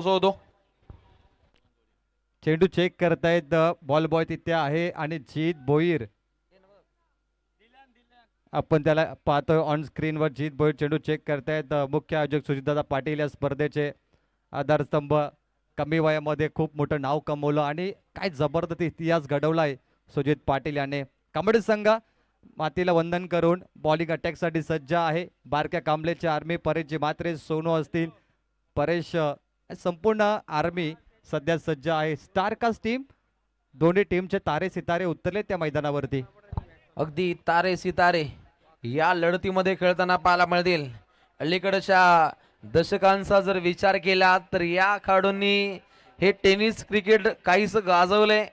होतो. चेंडू चेक करतायत बॉल बॉय तिथे आहे आणि जीत भोईर आपण त्याला पाहतोय ऑन स्क्रीनवर. जीत भोईर चेंडू चेक करतायत. मुख्य आयोजक सुजितदादा पाटील या स्पर्धेचे आधारस्तंभ. कमी वयामध्ये खूप मोठं नाव कमवलं आणि काय जबरदस्त इतिहास घडवलाय सुजित पाटील याने. कबड्डी संघ मातीला वंदन करून बॉलिंग अटॅकसाठी सज्ज आहे. बारक्या कांबलेचे आर्मी परेशजी मात्रे सोनू असतील. परेश संपूर्ण आर्मी सध्या सज्ज आहे. स्टारकास्ट टीम दोन्ही टीमचे तारे सितारे उतरले त्या मैदानावरती. अगदी तारे सितारे या लढतीमध्ये खेळताना पाहायला मिळतील. अलीकडच्या दशकांचा जर विचार केला तर या खेळाडूंनी हे टेनिस क्रिकेट काहीच गाजवले.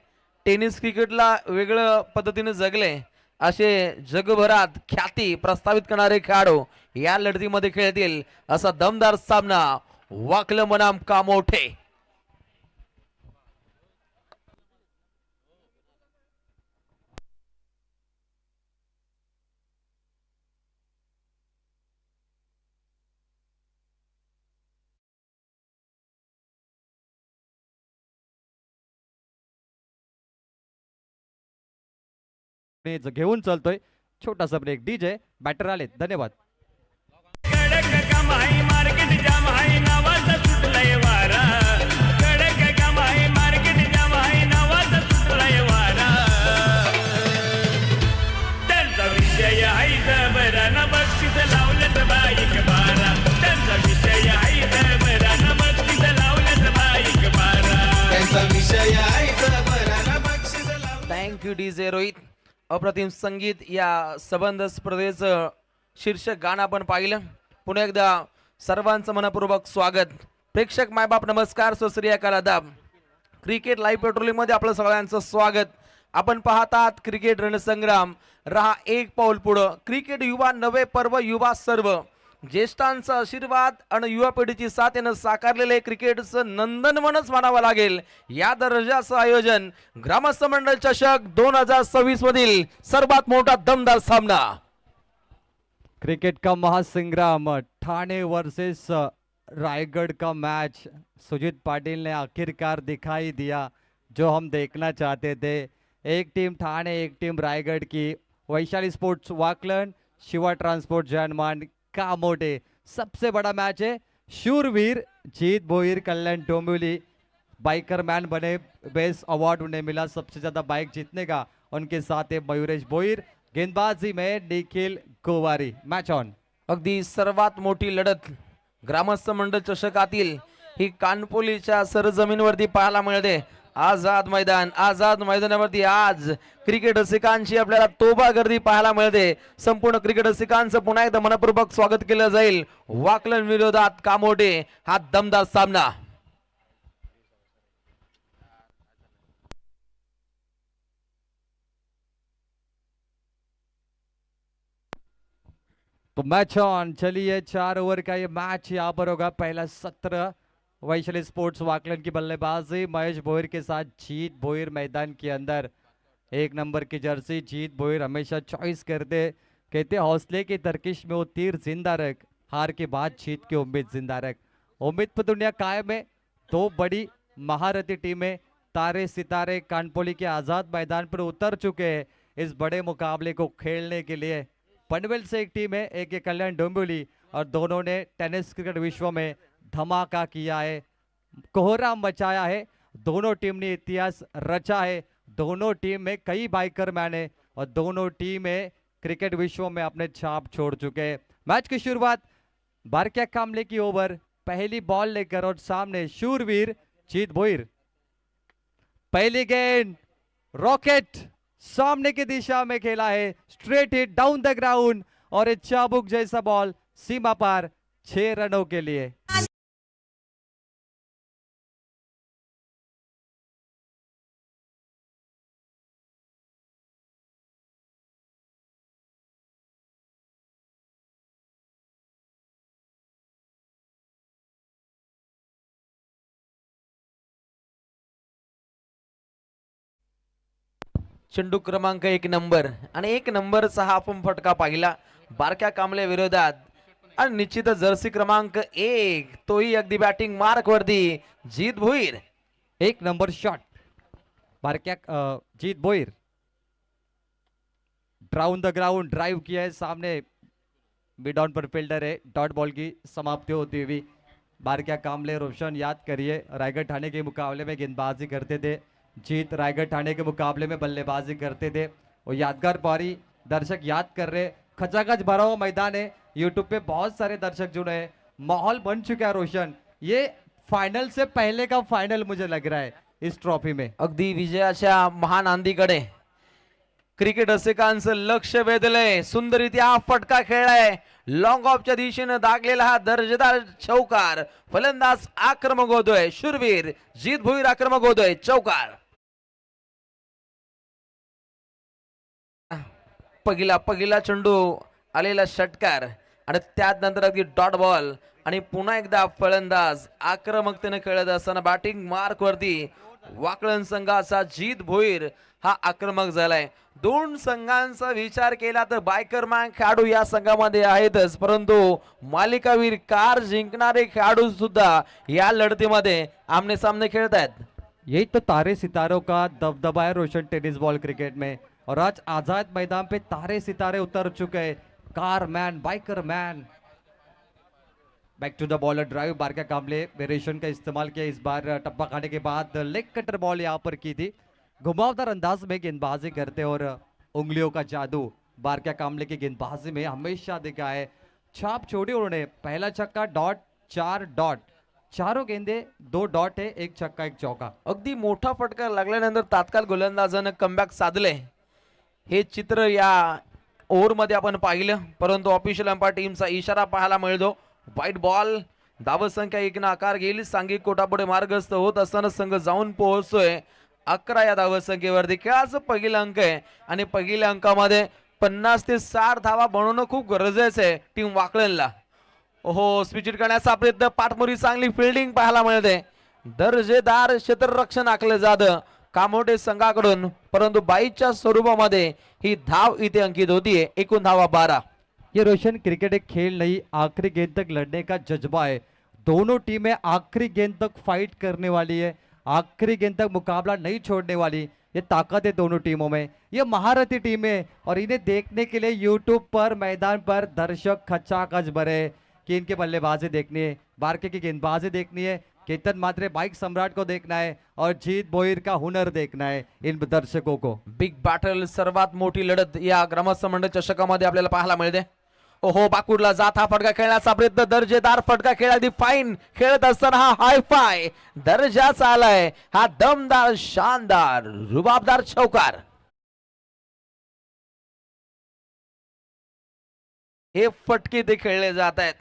टेनिस क्रिकेटला वेगळं पद्धतीने जगले. असे जगभरात ख्याती प्रस्थापित करणारे खेळाडू या लढतीमध्ये खेळतील असा दमदार सामना वाकलं मनाम कामोठे. घेऊन चालतोय छोटासा ब्रेक. डीजे बॅटर आले. धन्यवाद. Thank you DJ Rohit. अप्रतिम संगीत या संबंध स्पर्धेचं शीर्षक गाणं आपण पाहिलं. पुन्हा एकदा सर्वांचं मनपूर्वक स्वागत. प्रेक्षक मायबाप नमस्कार, सत आदाब. क्रिकेट लाईव्ह पेट्रोलिंग मध्ये आपलं सगळ्यांचं स्वागत. आपण पाहतात क्रिकेट रणसंग्राम. रहा एक पाऊल पुढं. क्रिकेट युवा नवे पर्व युवा सर्व. ज्येष्ठांचा आशीर्वाद आणि युवा पिढीची साथ यानं साकारलेले क्रिकेटचं नंदनवनच म्हणावं लागेल. या दर्जाचं आयोजन ग्रामस्थ मंडळ चषक 2026 मधील सर्वात मोठा दमदार सामना. क्रिकेट का महासंग्राम ठाणे वर्सेस रायगढ़ का मैच. सुजीत पाटिल ने आखिरकार दिखाई दिया जो हम देखना चाहते थे. एक टीम ठाणे एक टीम रायगढ़ की. वैशाली स्पोर्ट्स वाकलन, शिवा ट्रांसपोर्ट जानमान कामोटे. सबसे बड़ा मैच है. शूरवीर जीत भोईर कल्याण डोंबिवली बाइकर मैन बने. बेस्ट अवार्ड उन्हें मिला सबसे ज्यादा बाइक जीतने का. उनके साथ है मयूरेश भोईर. गेंदबाजी में निखिल गोवारी. Match on. अगदी सर्वात मोठी लढत ग्रामस्थ मंडळ चषकातील ही कानपोलीच्या सरजमीनवरती पाहायला मिळते. आझाद मैदानावरती आज क्रिकेट रसिकांची आपल्याला तोबा गर्दी पाहायला मिळते. संपूर्ण क्रिकेट रसिकांचं पुन्हा एकदा मनपूर्वक स्वागत केलं जाईल. वाकलन विरोधात कामोटे हा दमदार सामना. तो मैच ऑन. चलिए 4 ओवर का ये मैच यहाँ पर होगा. पहला सत्र वैशाली स्पोर्ट्स वाकलन की बल्लेबाजी. महेश भोईर के साथ जीत भोईर मैदान के अंदर. 1 नंबर की जर्सी जीत भोईर हमेशा चॉइस करते. कहते हौसले की तरकीश में वो तीर जिंदा रख, हार के बाद जीत की उम्मीद जिंदा रख. उम्मीद पर दुनिया कायम है. 2 बड़ी महारथी टीमें तारे सितारे कानपोली के आजाद मैदान पर उतर चुके हैं इस बड़े मुकाबले को खेलने के लिए. पनवेल से एक टीम है, एक ये कल्याण डोंबिवली, और दोनों ने टेनिस क्रिकेट विश्व में धमाका किया है, कोहराम मचाया है. दोनों टीम ने इतिहास रचा है. दोनों टीम में कई बाइकर मैन है और दोनों टीमें क्रिकेट विश्व में अपने छाप छोड़ चुके हैं. मैच की शुरुआत बारक्या कामले की ओवर. पहली बॉल लेकर और सामने शूरवीर जीत भोईर. पहली गेंद रॉकेट सामने की दिशा में खेला है. Straight hit down the ground और एक चाबुक जैसा बॉल सीमा पार. 6 रनों के लिए. चेंडू क्रमांक 1 नंबर आणि 1 नंबरचा हा आपण फटका पाहिला बारक्या कांबले विरोधात. आणि निश्चितच जर्सी क्रमांक 1 तोही अगदी बॅटिंग मार्क वरती जीत भोईर. एक नंबर शॉट बारक्या Jeet Bhoir down the ground drive किया है सामने मिड ऑन पर फील्डर है. डॉट बॉल की समाप्ति होती हुई बारक्या कामले रोशन याद करिए रायगढ़ ठाणे के मुकाबले में गेंदबाजी करते थे. जीत रायगढ़ ठाणे के मुकाबले में बल्लेबाजी करते थे. और यादगार पारी दर्शक याद कर रहे. खचाखच भरा हुआ मैदान है. यूट्यूब पे बहुत सारे दर्शक जुड़े हैं. माहौल बन चुका है रोशन. ये फाइनल से पहले का फाइनल मुझे लग रहा है इस ट्रॉफी में. अगदी विजयाच्या महानांदीकडे क्रिकेट रसिकांचं लक्ष वेधलंय. सुंदररित्या हा फटका खेळलाय. लॉंग ऑफच्या दिशेने दागलेला हा दर्जेदार चौकार. फलंदाज आक्रमक होतोय. शूरवीर जीत भोईर आक्रमक होतोय. चौकार. पहिला चेंडू आलेला षटकार आणि त्यात नंतर अगदी डॉट बॉल आणि पुन्हा एकदा फलंदाज आक्रमकतेने खेळत असताना बॅटिंग मार्क वरती वाकळण संघाचा जीत भोईर हा आक्रमक झालाय. दोन संघांचा विचार केला तर बायकर मॅन खेळाडू या संघामध्ये आहेतच, परंतु मालिकावीर कार जिंकणारे खेळाडू सुद्धा या लढतीमध्ये आमने सामने खेळत आहेत. यही तो तारे सितारों का दबदबा है रोशन टेनिस बॉल क्रिकेट में. और आज आजाद मैदान पे तारे सितारे उतर चुके हैं. Car man biker man. Back to the bowler drive बारका कामले वेरिएशन का इस्तेमाल किया इस बार. टप्पा खाने के बाद लेग कटर बॉल यहाँ पर की थी. घुमावदार अंदाज में गेंदबाजी करते और उंगलियों का जादू बारका कामले की गेंदबाजी में हमेशा दिखा है. छाप छोड़ी उन्होंने. पहला छक्का डॉट 4 डॉट. चारों गेंदे 2 डॉट है. एक छक्का एक चौका. अगदी मोठा फटका लागल्यानंतर तात्काळ गोलंदाजानं कमबॅक साधले. हे चित्र या ओव्हरमध्ये आपण पाहिलं, परंतु ऑफिशियल अंपायर टीमचा इशारा पाहायला मिळतो. White ball. धावसंख्या 1 ने आकार घेईल. सांघिक कोटापुढे मार्गस्थ होत असताना संघ जाऊन पोहोचतोय 11 या धावसंख्येवरती. खेळाचं पहिला अंक आहे आणि पहिल्या अंकामध्ये 50 ते 60 धावा बनवणं खूप गरजेचं आहे टीम वाकळणला. ओहो, स्विचिट करण्याचा प्रयत्न. पाठमोरी चांगली फिल्डिंग पाहायला मिळते. दर्जेदार क्षेत्ररक्षण आखलं जातं कामोटे संघाकडून, परंतु 22च्या स्वरूपामध्ये ही धाव इथे अंकित होतीये. एकूण धावा 12. ये रोशन क्रिकेट एक खेल नहीं, आखिरी गेंद तक लड़ने का जज्बा है. दोनों टीमें आखिरी गेंद तक फाइट करने वाली है. आखिरी गेंद तक मुकाबला नहीं छोड़ने वाली. ये ताकत है दोनों टीमों में. ये महारथी टीम है और इन्हें देखने के लिए यूट्यूब पर मैदान पर दर्शक खचाखच भरे कि इनके बल्लेबाजी देखनी है, बारके की गेंदबाजी देखनी है, केतन मात्रे बाइक सम्राट को देखना है और जीत भोईर का हुनर देखना है इन दर्शकों को. बिग बॅटल, सर्वात मोठी लढत या ग्रामस्थ मंडळ चषकामध्ये आपल्याला पाहायला मिळते. ओहो, बाकुडला जात हा फटका खेळण्याचा प्रयत्न. दर्जेदार फटका खेळ. अगदी फाईन खेळत असताना हा हाय फाय दर्जाचा आलाय. हा दमदार शानदार रुबाबदार चौकार. हे फटके ते खेळले जात आहेत.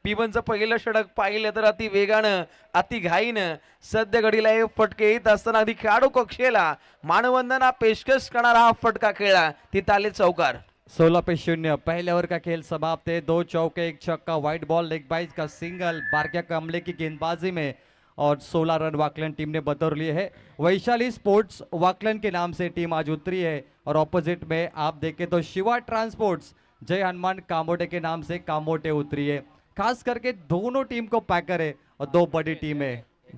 पिबनचं पहिलं षटक पाहिलं तर अति वेगानं अति घाईनं सध्या घडीला हे फटके येत असताना अगदी खेळाडू कक्षेला मानवंदना पेशकश करणारा हा फटका खेळला. तिथं आले चौकार. 16-0 पहले ओवर का खेल समाप्त है. 2 चौके 1 छक्का. व्हाइट बॉल लेग बाइज का सिंगल बारक्या कामले की गेंदबाजी में और 16 रन वाकलन टीम ने बतौर लिए है. वैशाली स्पोर्ट्स वाकलन के नाम से टीम आज उतरी है और ऑपोजिट में आप देखें तो शिवा ट्रांसपोर्ट्स जय हनुमान कामोटे के नाम से कामोटे उतरी है. खास करके दोनों टीम को पैकर है और 2 बड़ी टीम है.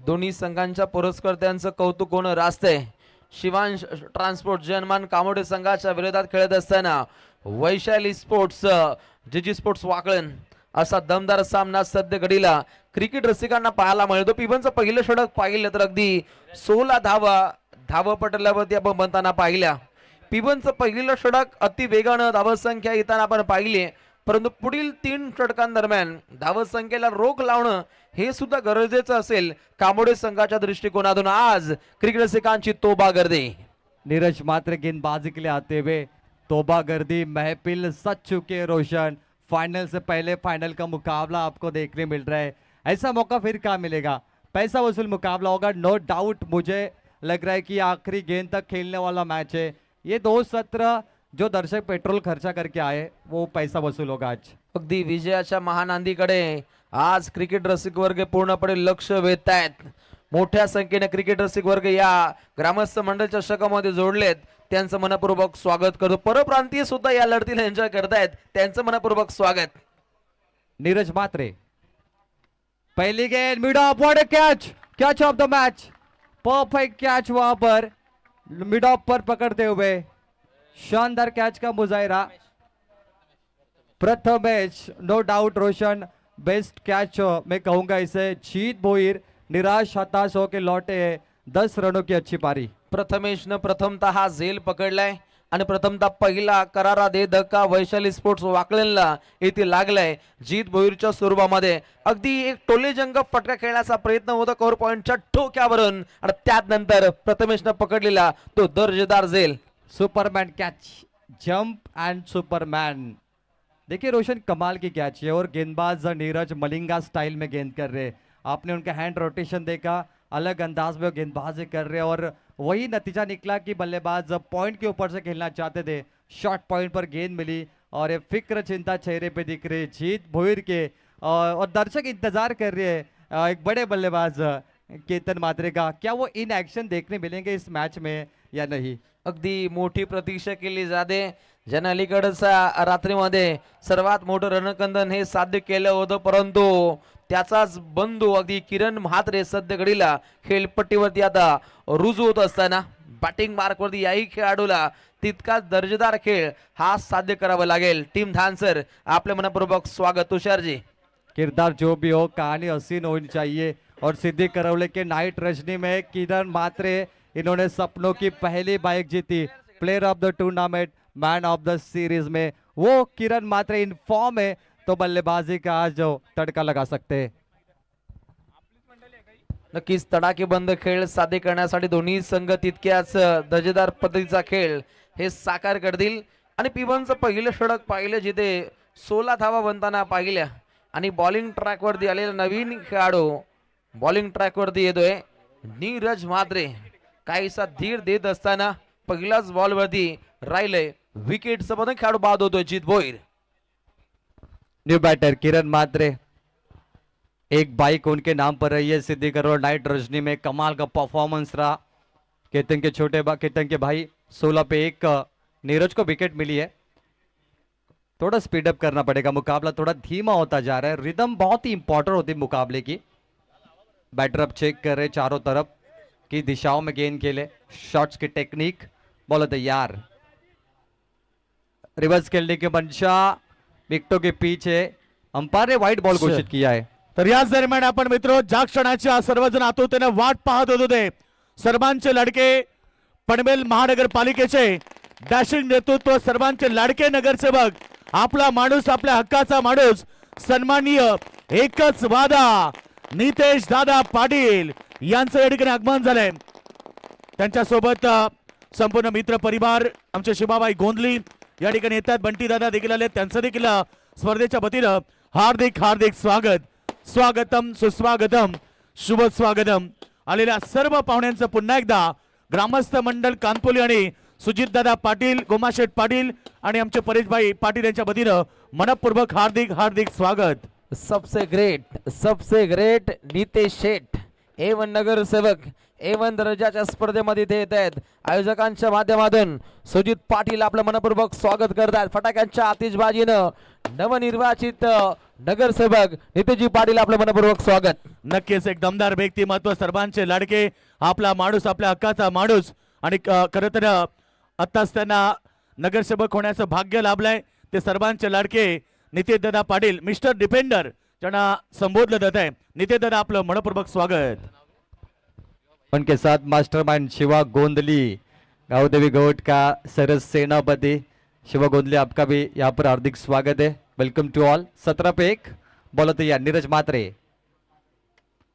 दोन्ही संघांच्या पुरस्कर्त्यांचं कौतुक होणं रास्तंय. शिवांश ट्रान्सपोर्ट जय हनुमान कामोटे संघाच्या विरोधात खेळत असताना वैशाली स्पोर्ट्स जीजी स्पोर्ट्स वाकळण असा दमदार सामना सध्या घडीला क्रिकेट रसिकांना पाहायला मिळतो. पिबनचं पहिलं षटक पाहिलं तर अगदी 16 धावपटलावरती आपण बनताना पाहिल्या. पिबनचं पहिलं षटक अति वेगानं धावसंख्या येताना आपण पाहिली, परंतु पुढील 3 षटकांदरम्यान धावसंख्येला रोख लावणं हे सुद्धा गरजेचं असेल कामोडे संघाच्या दृष्टिकोनातून. आज क्रिकेट रसिकांची तोबा गर्दी. नीरज मात्र गेंदबाजी के लिए आते हुए तोबा गर्दी. महफिल सज चुके हैं रोशन. फाइनल से पहले फाइनल का मुकाबला आपको देखने मिल रहा है. ऐसा मौका फिर कहाँ मिलेगा. पैसा वसूल मुकाबला होगा नो डाउट. मुझे लग रहा है कि आखिरी गेंद तक खेलने वाला मैच है. ये 2 सत्र जो दर्शक पेट्रोल खर्चा करके आए वो पैसा वसूल होगा आज. अगदी विजयाच्या महानांदीकडे आज क्रिकेट रसिक वर्ग पूर्णपणे लक्ष वेधतायत. मोठ्या संख्येने क्रिकेट रसिक वर्ग या ग्रामस्थ मंडळ चषकामध्ये जोडलेत. त्यांचं मनपूर्वक स्वागत करतो. परप्रांतीय सुद्धा या लढतीला एन्जॉय करतायत. त्यांचं मनपूर्वक स्वागत. नीरज मात्रे। पहली गेंद mid of, what a catch of the match, perfect catch वहां पर मिड ऑफ पर पकड़ते हुए, शानदार कैच का मुजाहिरा। Prathamesh no doubt Roshan best catch मैं कहूंगा इसे। जीत भोईर निराश हताश होके लौटे हैं, 10 रनों की अच्छी पारी। प्रथमेशनं प्रथमतः हा झेल पकडलाय आणि प्रथमतः पहिला करारा दे धक्का वैशाली स्पोर्ट्स वाकलेला येथे लागलाय। जीत भोईरच्या स्वरूपामध्ये अगदी एक टोलेजंग फटका खेळण्याचा प्रयत्न होता कव्हर पॉइंटच्या ठोक्यावरून आणि त्यानंतर प्रथमेशनं पकडलेला तो दर्जेदार झेल। Superman catch, jump end Superman. देखिए रोशन कमाल की कैच है और गेंदबाज नीरज मलिंगा स्टाइल में गेंद कर रहे हैं। आपने उनका हैंड रोटेशन देखा, अलग अंदाज में वो गेंदबाजी कर रहे हैं और वही नतीजा निकला कि बल्लेबाज पॉइंट के ऊपर से खेलना चाहते थे, शॉर्ट पॉइंट पर गेंद मिली और ये फिक्र चिंता चेहरे पे दिख रही है जीत भोईर के। और दर्शक इंतजार कर रहे हैं एक बड़े बल्लेबाज केतन मात्रे का, क्या वो इन एक्शन देखने मिलेंगे इस मैच में या नहीं। अगदी मोठी प्रतीक्षा केली जाते, ज्याने अलीकडच्या रात्रीमध्ये सर्वात मोठं रणकंदन हे साध्य केलं होतं, परंतु त्याचाच बंधू अगदी किरण म्हात्रे सध्या घडीला खेळपट्टीवरती आता रुजू होत असताना बॅटिंग मार्कवरती याही खेळाडूला तितकाच दर्जेदार खेळ हा साध्य करावा लागेल। टीम धानसर आपले मनपूर्वक स्वागत। तुषारजी, किरदार जो भी हो, कहानी हसीन होनी चाहिए और सिद्धि करौले के नाइट रजनी में किरण मात्रे इन्होंने सपनों की पहली बाइक जीती, player of the tournament, man of the series में वो किरण मात्रे इन फॉर्म है तो बल्लेबाजी का आज जो तड़का लगा सकते हैं। नक्कीच तडाखेबंद खेळ साध्य करण्यासाठी दोन्ही संघ तितक्याच दर्जेदार पद्धतीचा खेळ हे साकार करतील आणि पिबनचं पहिलं षटक पाहिलं जिथे 16 धावा बनताना पाहिल्या आणि बॉलिंग ट्रॅक वरती आलेला नवीन खेळाडू बॉलिंग ट्रॅक वरती येतोय नीरज मात्रे। काहीसा धीर देत असताना पहिलाच बॉल वरती राहिले विकेट संबंध खेळाडू बाद होतोय जीत भोईर। न्यू बैटर किरण मात्रे, एक बाइक उनके नाम पर रही है सिद्धि करोड़ नाइट रजनी में, कमाल का परफॉर्मेंस रहा केतन के केतन के भाई। 16 पे 1 नीरज को विकेट मिली है। थोड़ा स्पीड अप करना पड़ेगा, मुकाबला थोड़ा धीमा होता जा रहा है, रिदम बहुत ही इंपॉर्टेंट होती है मुकाबले की। बैटर अब चेक कर रहे चारों तरफ की दिशाओं में गेंद खेले, शॉट्स की टेक्निक, बॉल तैयार, रिवर्स खेलने की मंशा, विकेटों के पीछे अंपायर ने व्हाइट बॉल घोषित किया है। तर याच दरम्यान आपण मित्र ज्या क्षणाच्या सर्वजण आतुरतेने वाट पाहत होते, सर्वांचे लाडके पनवेल महानगरपालिकेचे डॅशिंग नेतृत्व, सर्वांचे लाडके नगरसेवक, आपला माणूस आपल्या हक्काचा माणूस, सन्माननीय एकच वादा नितेश दादा पाटील यांचं या ठिकाणी आगमन झालंय। त्यांच्या सोबत संपूर्ण मित्र परिवार, आमचे शिवाबाई गोंधली या ठिकाणी येतात, बंटी दादा देखील आले, त्यांचं देखील स्पर्धेच्या वतीनं हार्दिक हार्दिक स्वागत, स्वागतम सुस्वागतम, शुभ स्वागतम। आलेल्या सर्व पाहुण्यांचं पुन्हा एकदा ग्रामस्थ मंडळ कानपोली आणि सुजितदादा पाटील, गोमाशेठ पाटील आणि आमचे परेशभाई पाटील यांच्या वतीनं मनपूर्वक हार्दिक हार्दिक स्वागत। सबसे ग्रेट नितेश शेठ A1 नगरसेवक A1 दर्जाच्या स्पर्धेमध्ये इथे येत आहेत। आयोजकांच्या माध्यमातून सुजित पाटील आपलं मनपूर्वक स्वागत करतात। फटाक्यांच्या आतिषबाजीनं नवनिर्वाचित नगरसेवक नितेशजी पाटील आपलं मनपूर्वक स्वागत। नक्कीच एक दमदार व्यक्तिमत्व, सर्वांचे लाडके, आपला माणूस आपल्या हक्काचा माणूस आणि खरं तर आत्ताच त्यांना नगरसेवक होण्याचं भाग्य लाभलंय ते सर्वांचे लाडके नितेश दादा पाटील, मिस्टर डिफेंडर ज्यांना संबोधलं जात आहे। नितेश दादा आपलं मनपूर्वक स्वागत। उनके साथ मास्टरमाइंड शिवा गोंदली, गावदेवी गोट का सरस सेनापति शिवा गोंदली, आपका भी यहाँ पर हार्दिक स्वागत है, वेलकम टू ऑल। 17 पे 1 बॉल तैयार, नीरज मात्रे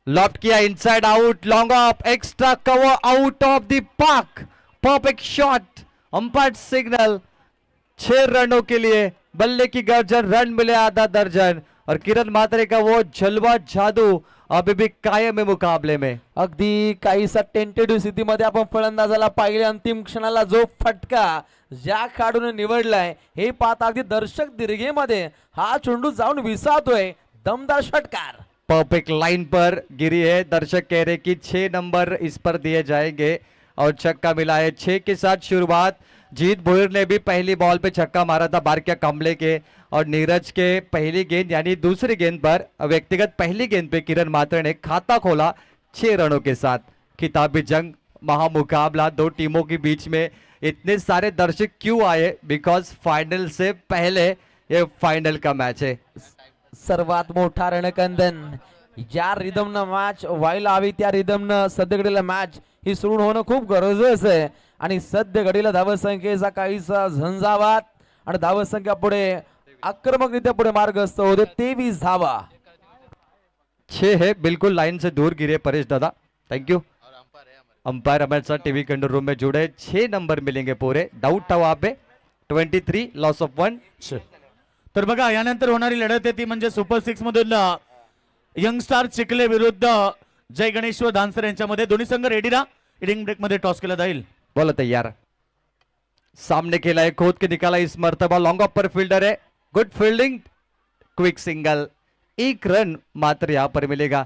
लॉफ्ट किया, inside out, long off, extra cover out of the park, perfect shot, umpire signal. 6 रनों के लिए बल्ले की गर्जन, रन मिले आधा दर्जन और किरण मात्रे का वो जलवा जादू अभी भी कायम है मुकाबले में। अगदी काहीसा टेंटेटिव्ह स्थितीमध्ये आपण फलंदाजाला पाहिले, अंतिम क्षणाला जो फटका ज्या खेळाडूने निवडलाय हे पाहता अगदी दर्शक दीर्घेमध्ये हा चेंडू जाऊन विसावतोय, दमदार षटकार। परफेक्ट लाइन पर गिरी है, दर्शक कह रहे कि 6 नंबर इस पर दिए जाएंगे और छक्का मिला है। 6 के साथ शुरुआत जीत भोईर ने भी पहली बॉल पे छक्का मारा था बारकिया कांबले के, और नीरज के पहली गेंद यानी दूसरी गेंद पर व्यक्तिगत पहली गेंद पे किरण मात्रे ने खाता खोला 6 रनों के साथ। खिताबी जंग, महामुकाबला दो टीमों के बीच में इतने सारे दर्शक क्यों आए? बिकॉज फाइनल से पहले ये फाइनल का मैच है। सर्वात मोठा रणकंदन, ज्या रिदमनं मॅच व्हायला हवी त्या रिदमनं सध्या घडीला मॅच ही सुरू होणं खूप गरजेचं आहे, आणि सध्या घडीला धावसंख्येचा काहीसा झंझावात आणि धावसंख्या पुढे आक्रमकरित्या पुढे मार्गस्थ होते 23 धावा। 6 है, बिल्कुल लाइन से दूर गिरे परेश दादा, थैंक यू। अंपायर हमारे साथ टीवी कंट्रोल रूम में जुड़े, 6 नंबर मिलेंगे पूरे, डाउट था वहां पे। 23 लॉस ऑफ 1। तर बघा यानंतर होणारी लढत आहे ती म्हणजे सुपर 6 मधून यंगस्टार चिखले विरुद्ध जय गणेश्वर धानसर यांच्यामध्ये। दोन्ही संघ रेडी राहा, इनिंग ब्रेक मध्ये टॉस केला जाईल। बोला तैयार, सामने खेला है, खोद के निकाला इस मर्तबा, लॉन्ग ऑफ पर फील्डर है, good fielding, quick single, 1 run मात्र यहाँ पर मिलेगा।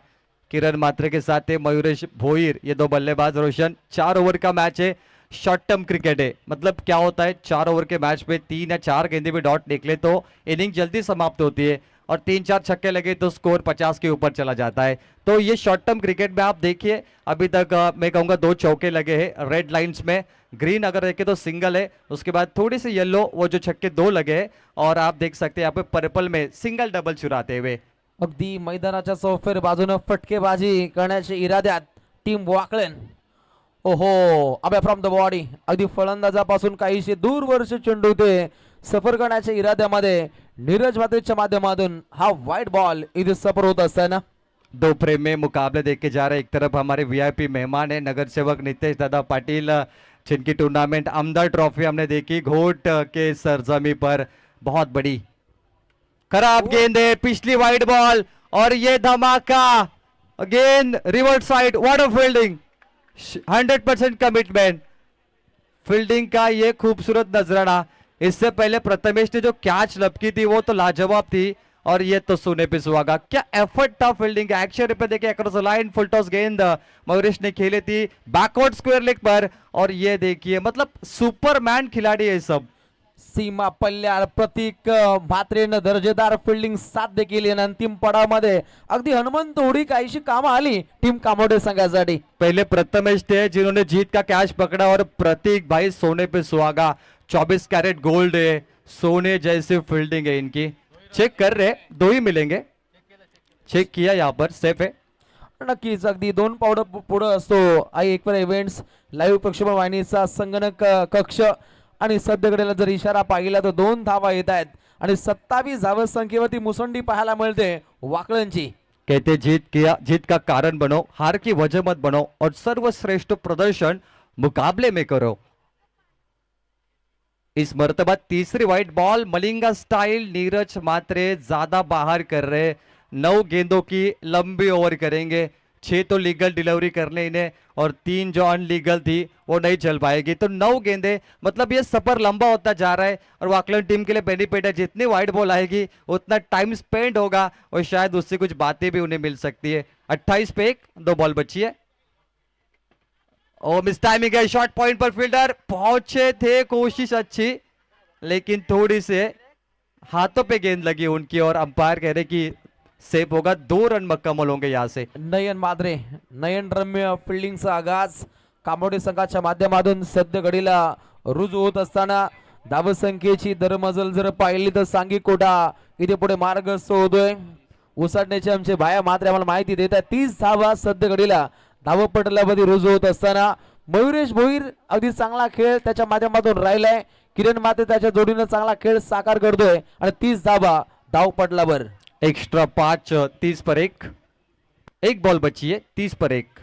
किरण मात्रे के साथ है मयूरेश भोईर, ये दो बल्लेबाज। रोशन, 4 ओवर का मैच है, शॉर्ट टर्म क्रिकेट है, मतलब क्या होता है 4 ओवर के मैच में 3 या 4 गेंदे भी डॉट निकले तो इनिंग जल्दी समाप्त होती है, और 3-4 छक्के लगे तो स्कोर 50 के ऊपर चला जाता है। तो ये शॉर्ट टर्म क्रिकेट में आप देखिए अभी तक मैं कहूंगा 2 चौके लगे हैं रेड लाइंस में, ग्रीन अगर देखे तो सिंगल है, उसके बाद थोड़ी सी येलो वो जो छक्के 2 लगे हैं, और आप देख सकते हैं यहाँ पे पर्पल में सिंगल डबल चुराते हुए। अगदी मैदानाच्या चौफेर बाजूने फटकेबाजी करण्याच्या इराद्यात टीम वाकलन। ओहो, अबे फ्रॉम द बॉडी, अगदी फलंदाजापासून काहीशी दूरवरचे चेंडू ते सफर करण्याच्या इराद्यामध्ये नीरज मात्रेच्या माध्यमातून हा वाईट बॉल इथे सफर होत असताना 2 फ्रेम में मुकाबले देखे जा रहे हैं। एक तरफ हमारे वीआईपी मेहमान है नगर सेवक नितेश दादा पाटिल, जिनकी टूर्नामेंट आमदार ट्रॉफी हमने देखी घोट के सरजमी पर, बहुत बड़ी खराब गेंद है, पिछली वाइड बॉल, और ये धमाका गेंद reverse side, what a fielding, 100% commitment, fielding का ये खूबसूरत नजराना। इससे पहले प्रथमेश ने जो कैच लपकी थी वो तो लाजवाब थी, और ये तो सोने पे सुहागा। क्या एफर्ट था फील्डिंग का, एक्शन पे देखिए across the line full toss गेंद मयूरेश ने खेली थी बैकवर्ड स्क्वायर लेग पर, और ये देखिए मतलब सुपरमैन खिलाड़ी है सब। सीमा पल्ल्यावर प्रतीक म्हात्रेनं दर्जेदार फिल्डिंग साध्य केली आणि अंतिम पडावामध्ये अगदी हनुमंत उडी काहीशी काम आली टीम कामोडे संघासाठी। पहले प्रथमेश थे जिन्होंने जीत का कैच पकड़ा, और प्रतीक भाई सोने पे सुहागा, 24 कैरेट गोल्ड है, सोने जैसी फील्डिंग है इनकी। चेक कर रहे, 2 ही मिलेंगे, चेक किया यहाँ पर, सेफ है। नक्कीच अगदी 2 पावलं पुढे असतो आई एकवर इव्हेंट्स लाईव्ह प्रक्षेपण वाहिनीचा संगणक कक्ष, आणि सध्याकडे जर इशारा पाहिला तर 2 धावा येत आहेत आणि 27 धावा संख्येवरती मुसंडी पाहायला मिळते वाकळंची। कहते जीत का कारण बनो, हार की वजह मत बनो, और सर्वश्रेष्ठ प्रदर्शन मुकाबले में करो। इस मर्तबा तीसरी white ball Malinga style, Neeraj Mhatre ज्यादा बाहर कर रहे, 9 गेंदों की लंबी ओवर करेंगे, 6 तो लीगल डिलीवरी करने इन्हें, और 3 जो अनलीगल थी वो नहीं चल पाएगी, तो 9 गेंदे, मतलब ये सफर लंबा होता जा रहा है, और वाकलन टीम के लिए बेनिफिट है, जितनी वाइड बॉल आएगी उतना टाइम स्पेंड होगा, और शायद उससे कुछ बातें भी उन्हें मिल सकती है। 28 पे 1, 2 बॉल बची है। ओ मिस टाइमिंग है, शॉर्ट पॉइंट पर फील्डर पहुंचे थे, कोशिश अच्छी, लेकिन थोड़ी से हाथों पे गेंद लगी उनकी, और अंपायर कह रहे कि सेफ होगा, 2 रन मुकम्मल होंगे यहाँ से। नयन मात्रे, नयन रम्य फिल्डिंगचा आगाज कामोडे संघाच्या माध्यमातून सध्या घडीला रुजू होत असताना धावसंख्येची दरमजल जर पाहिली तर सांघिक कोटा इथे पुढे मार्गस्थ होतोय। उसाटण्याचे आमचे भाया मात्रे आम्हाला माहिती देत आहे, 30 धावा सध्या घडीला धावपटलामध्ये रुजू होत असताना मयूरेश भोईर अगदी चांगला खेळ त्याच्या माध्यमातून राहिलाय, किरण मात्रे त्याच्या जोडीने चांगला खेळ साकार करतोय, आणि 30 धावा धावपटलावर। एक्स्ट्रा 5, 30 पर 1, 1 बॉल बची है, 30 पर 1।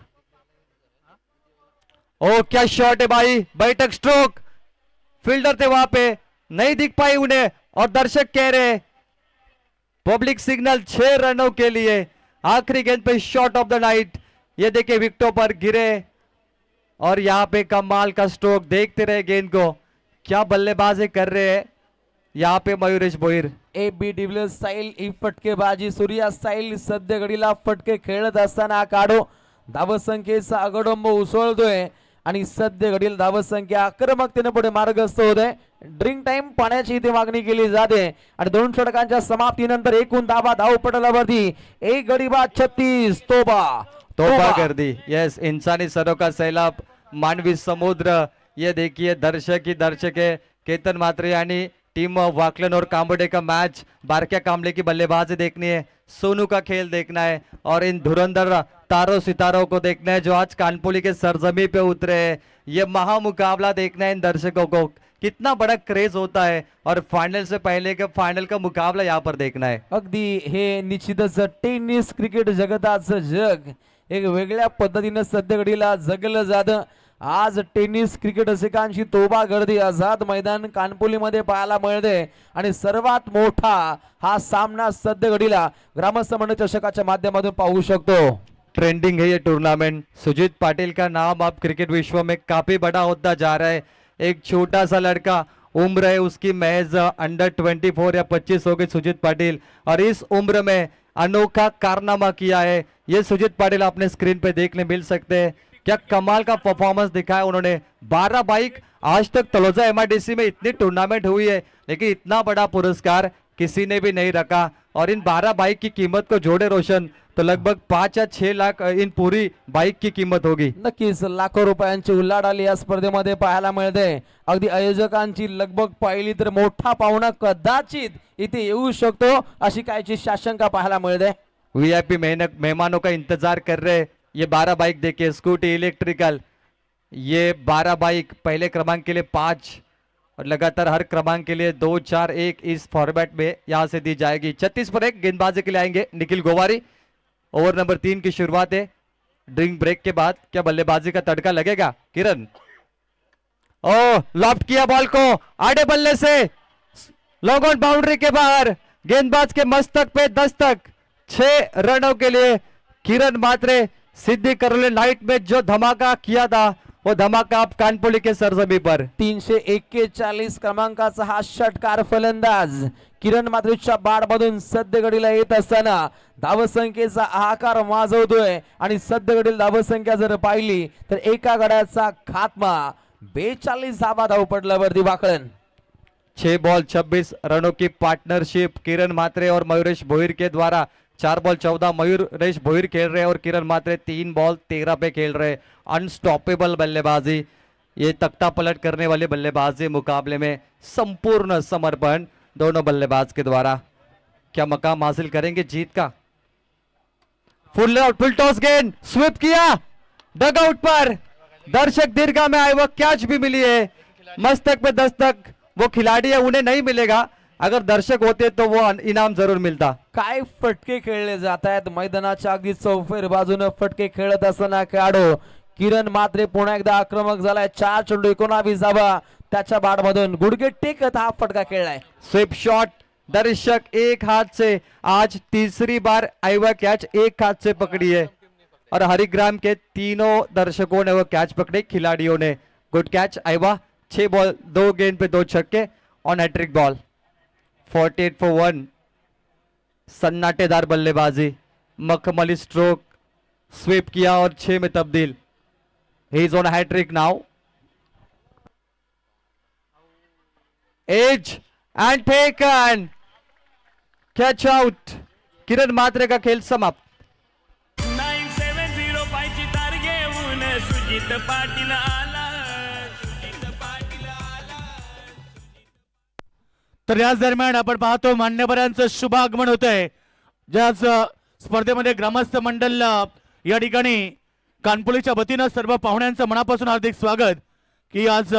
ओ क्या शॉट है भाई, बैठक स्ट्रोक, फील्डर थे वहां पे, नहीं दिख पाई उन्हें, और दर्शक कह रहे पब्लिक सिग्नल 6 रनों के लिए, आखिरी गेंद पे शॉट ऑफ द नाइट। ये देखिए विकेटों पर गिरे, और यहाँ पे कमाल का स्ट्रोक, देखते रहे गेंद को, क्या बल्लेबाजी कर रहे हैं यहाँ पे Mayuresh Bhoir. A B de Villiers style ही फटकेबाजी, सूर्या स्टाईल सध्या घडीला फटके खेळत असताना काढो धावसंख्येचा अगडंब उसळतोय, आणि सध्या घडील धावसंख्या आक्रमकतेने पुढे मार्गस्थ होत आहे. ड्रिंक टाइम पाण्याची इथे मागणी केली जाते आणि 2 षटकांच्या समाप्तीनंतर एकूण धावा धावपटलावरती 1 गडी बाद 36 तोबा कर दी. यस, इंसानी सरों का सैलाब, मानवी समुद्र. ये देखिए दर्शक ही दर्शक है. केतन मात्रे यानी टीम वाकलन और कांबोडे का मैच. बारक्या कामले की बल्लेबाजी देखनी है, सोनू का खेल देखना है और इन धुरंधर तारों सितारों को देखना है जो आज कानपुली के सरजमी पे उतरे हैं. ये महामुकाबला देखना है इन दर्शकों को. कितना बड़ा क्रेज होता है और फाइनल से पहले का फाइनल का मुकाबला यहाँ पर देखना है. अगदी हे निश्चितच टेनिस क्रिकेट जगताचं जग एक वेगळ्या पद्धतीने सध्या घडीला जगलं जातं. आज टेनिस क्रिकेट रसिकांची तोबा गर्दी आझाद मैदान कानपुलीमध्ये पाहायला मिळते आणि सर्वात मोठा हा सामना सध्या घडीला ग्रामस्थ मंडळ चषकाच्या माध्यमातून पाहू शकतो. ट्रेंडिंग है ये टूर्नामेंट. सुजीत पाटिल का नाम अब क्रिकेट विश्व में काफी बड़ा होता जा रहा है. एक छोटा सा लड़का, उम्र है उसकी महज अंडर 24 या 25 हो गई सुजीत पाटिल, और इस उम्र में अनोखा कारनामा किया है. ये सुजीत पाटिल अपने स्क्रीन पे देखने मिल सकते हैं. क्या कमाल का परफॉर्मेंस दिखाया उन्होंने. 12 बाइक. आज तक तलोजा एमआईडीसी में इतनी टूर्नामेंट हुई है लेकिन इतना बड़ा पुरस्कार किसी ने भी नहीं रखा. और इन 12 बाइक की कीमत को जोड़े रोशन तो लगभग 5 या 6 लाख इन पूरी बाइक की कीमत होगी. नक्कीच लाखो रुपयांची उलाढाल या स्पर्धेमध्ये पाहायला मिळते. अगदी आयोजकांची लगबग पाहिली तर मोठा पाहुणा कदाचित इथे येऊ शकतो अशी कायची शाशंका पाहायला मिळते. वीआईपी मेहमानों का इंतजार कर रहे. ये 12 बाइक देखिए, स्कूटी इलेक्ट्रिकल. ये 12 बाइक पहले क्रमांक के लिए 5 और लगातार हर क्रमांक के लिए 2, 4, 1 इस फॉर्मेट में यहां से दी जाएगी. 36 पर 1 गेंदबाजी के लिए आएंगे निखिल गोवारी. ओवर नंबर 3 की शुरुआत है. ड्रिंक ब्रेक के बाद क्या बल्लेबाजी का तड़का लगेगा. किरण, ओ लॉफ्ट किया बॉल को आड़े बल्ले से, लॉन्ग ऑन बाउंड्री के बाहर. गेंदबाज के मस्तक पे दस्तक. 6 रनों के लिए किरण मात्रे. सिद्धि करोले नाइट में जो धमाका किया था वो धमाका अब कानपुली के सरजमी पर. 341 क्रमांकाचा हा षटकार फलंदाज किरण मात्रेच्या बाडमधून सध्या घडीला येत असताना धावसंख्येचा आकार माजवतोय आणि सध्या घडील धावसंख्या जर पाहिली तर एका गड्याचा खात्मा 42 धावा धावपटलावरती वाकळन. 6 बॉल 26 रनों की पार्टनरशिप किरण मात्रे और मयूरेश भोईर के द्वारा. 4 बॉल 14 मयूरेश भोईर खेल रहे और किरण मात्रे 3 बॉल 13 पे खेल रहे. अनस्टॉपेबल बल्लेबाजी, ये तख्ता पलट करने वाले बल्लेबाजी मुकाबले में संपूर्ण समर्पण दोनों बल्लेबाज के द्वारा. क्या मकाम हासिल करेंगे जीत का. फुल टॉस गेंद स्वीप किया डगआउट पर. दर्शक दीर्घा में आए, वो कैच भी मिली है. मस्तक पे दस्तक. वो खिलाड़ी है, उन्हें नहीं मिलेगा. अगर दर्शक होते तो वो इनाम जरूर मिलता. काय फटके खेळले जात आहेत मैदानाच्या अगदी चौफेर बाजूने फटके खेळत असताना खेळाडू किरण मात्रे पुन्हा एकदा आक्रमक झालाय. 4 चेंडू 19 धावा त्याच्या बाडमधून गुडघे टेकत हा फटका खेळलाय. Sweep shot. दर्शक एक हाथ से आज तीसरी बार आईवा कैच एक हाथ से पकड़ी है और हरिग्राम के तीनों दर्शकों ने वो कैच पकड़े, खिलाड़ियों ने. Good catch आईवा. 6 बॉल 2 गेंद पे 2 छक्के ऑन हैट्रिक बॉल. 48 for 1. सन्नाटेदार बल्लेबाजी. मखमली स्ट्रोक. स्वीप किया और 6 में तब्दील. He is on hattrick now. Edge and taken. Catch out. Kiran Mhatre का खेल समाप्त. 970 पायची तार घेऊन सुजित पाटील आला. सुजित पाटील आला. तर याच दरम्यान आपण पाहतो मान्यवरांचं शुभागमन होत आहे. ज्याच स्पर्धेमध्ये ग्रामस्थ मंडळ या ठिकाणी कानपुलीच्या वतीनं सर्व पाहुण्यांचं मनापासून हार्दिक स्वागत. की आज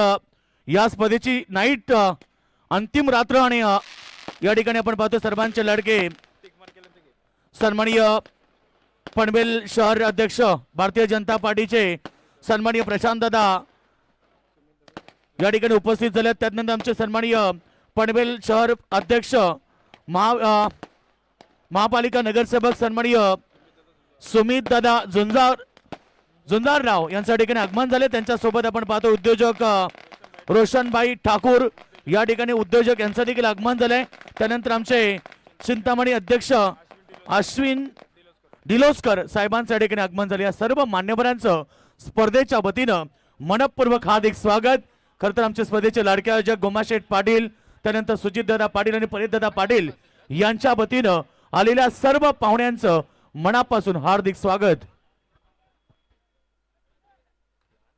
या स्पर्धेची नाईट अंतिम रात्र आणि या ठिकाणी आपण पाहतो सर्वांचे लाडके सन्माननीय पनवेल शहर अध्यक्ष भारतीय जनता पार्टीचे सन्माननीय प्रशांत दादा या ठिकाणी उपस्थित झाले. त्यानंतर आमचे सन्माननीय पनवेल शहर अध्यक्ष महापालिका नगरसेवक सन्माननीय सुमित दादा झुंजारराव यांच्या ठिकाणी आगमन झाले. त्यांच्यासोबत आपण पाहतो उद्योजक रोशनभाई ठाकूर या ठिकाणी उद्योजक यांचं देखील आगमन झालंय. त्यानंतर आमचे चिंतामणी अध्यक्ष अश्विन डिलोस्कर साहेबांच्या ठिकाणी आगमन झाले. या सर्व मान्यवरांचं स्पर्धेच्या वतीनं मनपूर्वक हार्दिक स्वागत. खरं तर आमच्या स्पर्धेचे लाडके आयोजक गोमाशेठ पाटील, त्यानंतर सुजितदादा पाटील आणि परेशदादा पाटील यांच्या वतीनं आलेल्या सर्व पाहुण्यांचं मनापासून हार्दिक स्वागत.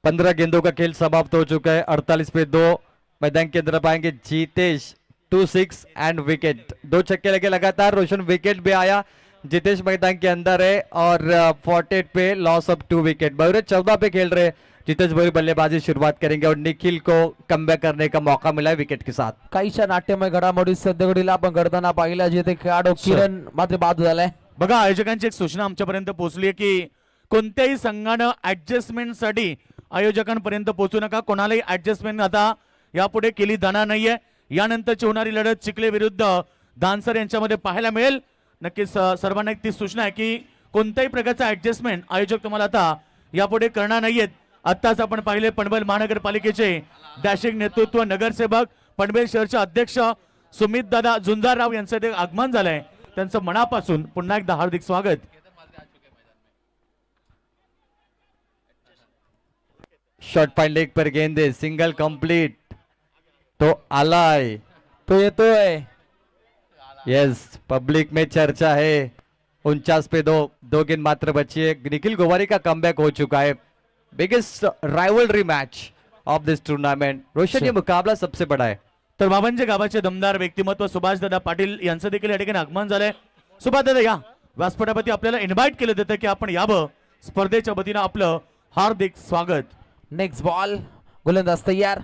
15 गेंदों का खेल समाप्त हो चुका है. 48 पे 2 मैदान के अंदर पाएंगे जितेश 2-6 एंड विकेट. 2 छक्के लगे लगातार. रोशन विकेट भी आया. जितेश मैदान के अंदर है और 48 पे लॉस ऑफ 2 विकेट. भैरव 14 पे खेल रहे. जितेश भैरव बल्लेबाजी शुरुआत करेंगे और निखिल को कमबॅक करने का मौका मिला है विकेट के साथ. काहीशा नाट्यमय घडामोडी सध्या घडीला आपण घडताना पाहिला, जिथे खेळाडू किरण मात्र बाद झालाय. बघा, आयोजकांची एक सूचना आमच्यापर्यंत पोहोचली आहे की कोणत्याही संघानं ऍडजस्टमेंटसाठी आयोजकांपर्यंत पोहोचू नका. कोणालाही ऍडजस्टमेंट आता यापुढे केली जाणार नाहीये. यानंतरची होणारी लढत चिखले विरुद्ध दानसर यांच्यामध्ये पाहायला मिळेल. नक्कीच सर्वांना एक ती सूचना आहे की कोणत्याही प्रकारचा ऍडजस्टमेंट आयोजक तुम्हाला आता यापुढे करणार नाहीयेत. आत्ताच आपण पाहिले पनवेल महानगरपालिकेचे डॅशिंग नेतृत्व नगरसेवक पनवेल शहरचे अध्यक्ष सुमित दादा झुंजारराव यांचं ते आगमन झालंय. त्यांचं मनापासून पुन्हा एकदा हार्दिक स्वागत. शॉर्ट पॉइंट लेग पर गेंदे. Single complete. तो आलाय. तो येतोय. यस, पब्लिक में चर्चा है. 49 पे 2 गेंद मात्र बची है. निखिल गोवारी का कमबैक हो चुका है. Biggest rivalry match of this tournament. Roshan, ये मुकाबला सबसे बड़ा है. तर बाबांचे गावाचे दमदार व्यक्तिमत्व सुभाषदादा पाटील यांचं देखील या ठिकाणी आगमन झालंय. सुभाषदादा या व्यासपीठावरती आपल्याला इन्व्हाइट केलं जातं की आपण यावं. स्पर्धेच्या वतीनं आपलं हार्दिक स्वागत. Next ball. गोलंदाज तयार.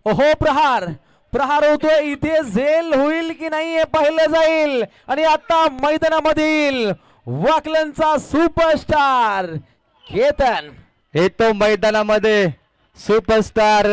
ओहो, प्रहार प्रहार होतोय. इथे झेल होईल की नाही हे पाहिलं जाईल. आणि आता मैदानामधील वाकलनचा सुपरस्टार केतन. हे तो मैदानामध्ये सुपरस्टार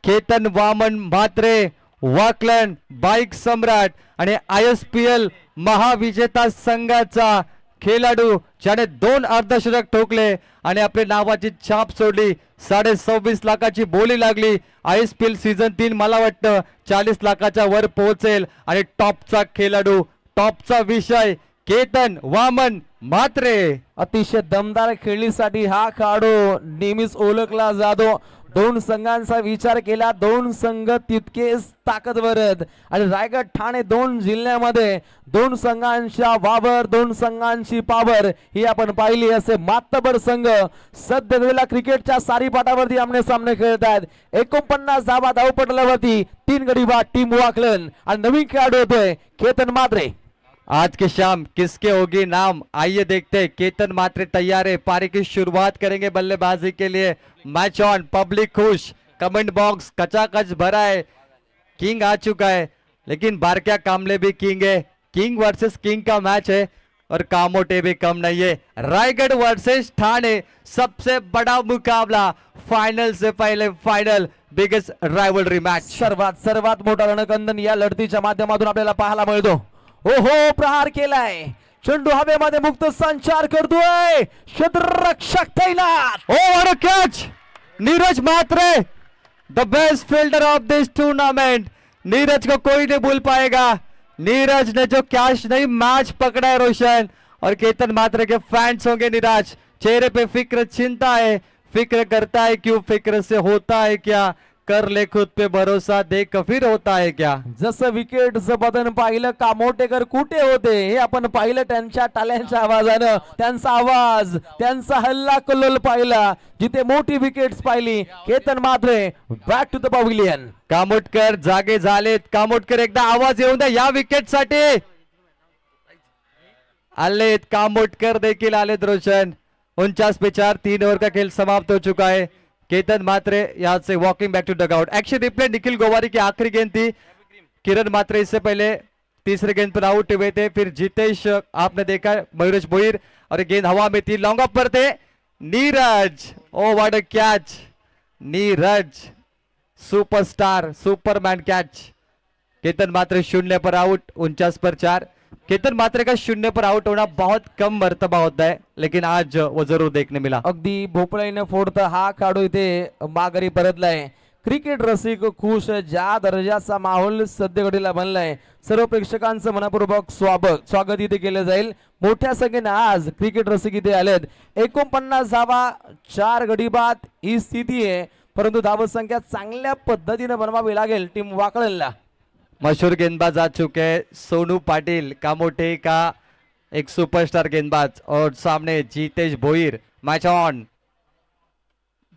केतन वामन म्हात्रे, वाकलन बाईक सम्राट आणि ISPL महाविजेता संघाचा खेळाडू ज्याने 2 अर्धशतक ठोकले आणि आपल्या नावाची छाप सोडली. 26.5 लाखाची बोली लागली. ISPL सीझन 3 मला वाटतं 40 लाखाच्या वर पोहोचेल. आणि टॉपचा खेळाडू, टॉपचा विषय केतन वामन म्हात्रे. अतिशय दमदार खेळीसाठी हा खेळाडू नेहमीच ओळखला जातो. 2 संघांचा विचार केला, 2 संघ तितकेच ताकदवर आहेत. आणि रायगड ठाणे 2 जिल्ह्यामध्ये 2 संघांच्या वावर, 2 संघांची पावर ही आपण पाहिली. असे मातबर संघ सध्या वेळेला क्रिकेटच्या सारीपाटावरती आमने सामने खेळत आहेत. 49 धावा धावपटलावरती 3 गडी बाद टीम वाकलन. आणि नवीन खेळाडू होतोय केतन म्हात्रे. आज की शाम किसके होगी नाम, आइए देखते हैं. केतन मात्रे तैयार है. पारी की शुरुआत करेंगे बल्लेबाजी के लिए. Match on. पब्लिक खुश. कमेंट बॉक्स कचाकच भरा है. किंग आ चुका है, लेकिन बारक्या कामले भी किंग है. किंग वर्सेस किंग का मैच है और कामोटे भी कम नहीं है. रायगढ़ वर्सेस ठाणे, सबसे बड़ा मुकाबला. फाइनल से पहले फाइनल, बिगेस्ट राइवलरी मैच. सर्वात मोठा रणकंदन या लढतीच्या माध्यमातून आपल्याला पाहायला मिळतो. ओहो, प्रहार केलाय. चेंडू हवेमध्ये मुक्त संचार करतोय. क्षेत्ररक्षक तैनात. Oh, what a catch! Neeraj Matre, the best fielder of this tournament. Neeraj को कोई नहीं भूल पाएगा. नीरज ने जो कैच नहीं मैच पकड़ा है रोशन. और केतन मात्रे के फैंस होंगे निराश. चेहरे पे फिक्र, चिंता है. फिक्र करता है क्यों, फिक्र से होता है क्या. कर ले खुद पे भरोसा, देख फिर होता है क्या. जसं विकेटचं बदन पाहिलं, कामोटेकर कुठे होते हे आपण पाहिलं. त्यांच्या टाळ्यांच्या आवाजानं, त्यांचा आवाज, त्यांचा हल्ला कल्लोल पाहिला. जिथे मोठी विकेट्स पाहिली. Ketan Mhatre back to the pavilion. Kamotkar जागे झालेत. कामोटकर एकदा आवाज येऊन द्या या विकेट साठी. आलेत कामोटकर देखील आलेत रोशन. 49 पे 4, 3 ओवर का खेल समाप्त हो चुका है. केतन मात्रे यहाँ से walking back to dugout. Action replay. Nikhil Gowari की आखिरी गेंद थी. किरण मात्रे इससे पहले तीसरे गेंद पर आउट हुए थे. फिर जितेश आपने देखा, मयूरेश भोईर, और गेंद हवा में थी. लॉन्ग अप पर थे Neeraj. Oh what a catch. Neeraj superstar, superman catch. Ketan Mhatre 0 पर आउट. 49 पर 4. केतन मात्रे का 0 पर आउट होना बहुत कम मर्तबा होता है, लेकिन आज वो जरूर देखने मिला. अगदी भोपळाईने फोडता हा खेळाडू इथे माघारी परतलाय. क्रिकेट रसिक खुश, ज्या दर्जाचा माहोल सध्या घडीला बनलाय, सर्व प्रेक्षकांचं मनपूर्वक स्वागत इथे केलं जाईल. मोठ्या संख्येने आज क्रिकेट रसिक इथे आलेत. 49 धावा 4 गडी बाद ही स्थिती आहे, परंतु धाव संख्या चांगल्या पद्धतीने बनवावी लागेल टीम वाकळेला. मशहूर गेंदबाज आ चुके हैं सोनू पाटिल कामोटे का एक सुपरस्टार गेंदबाज और सामने जीतेश भोईर. मैच ऑन,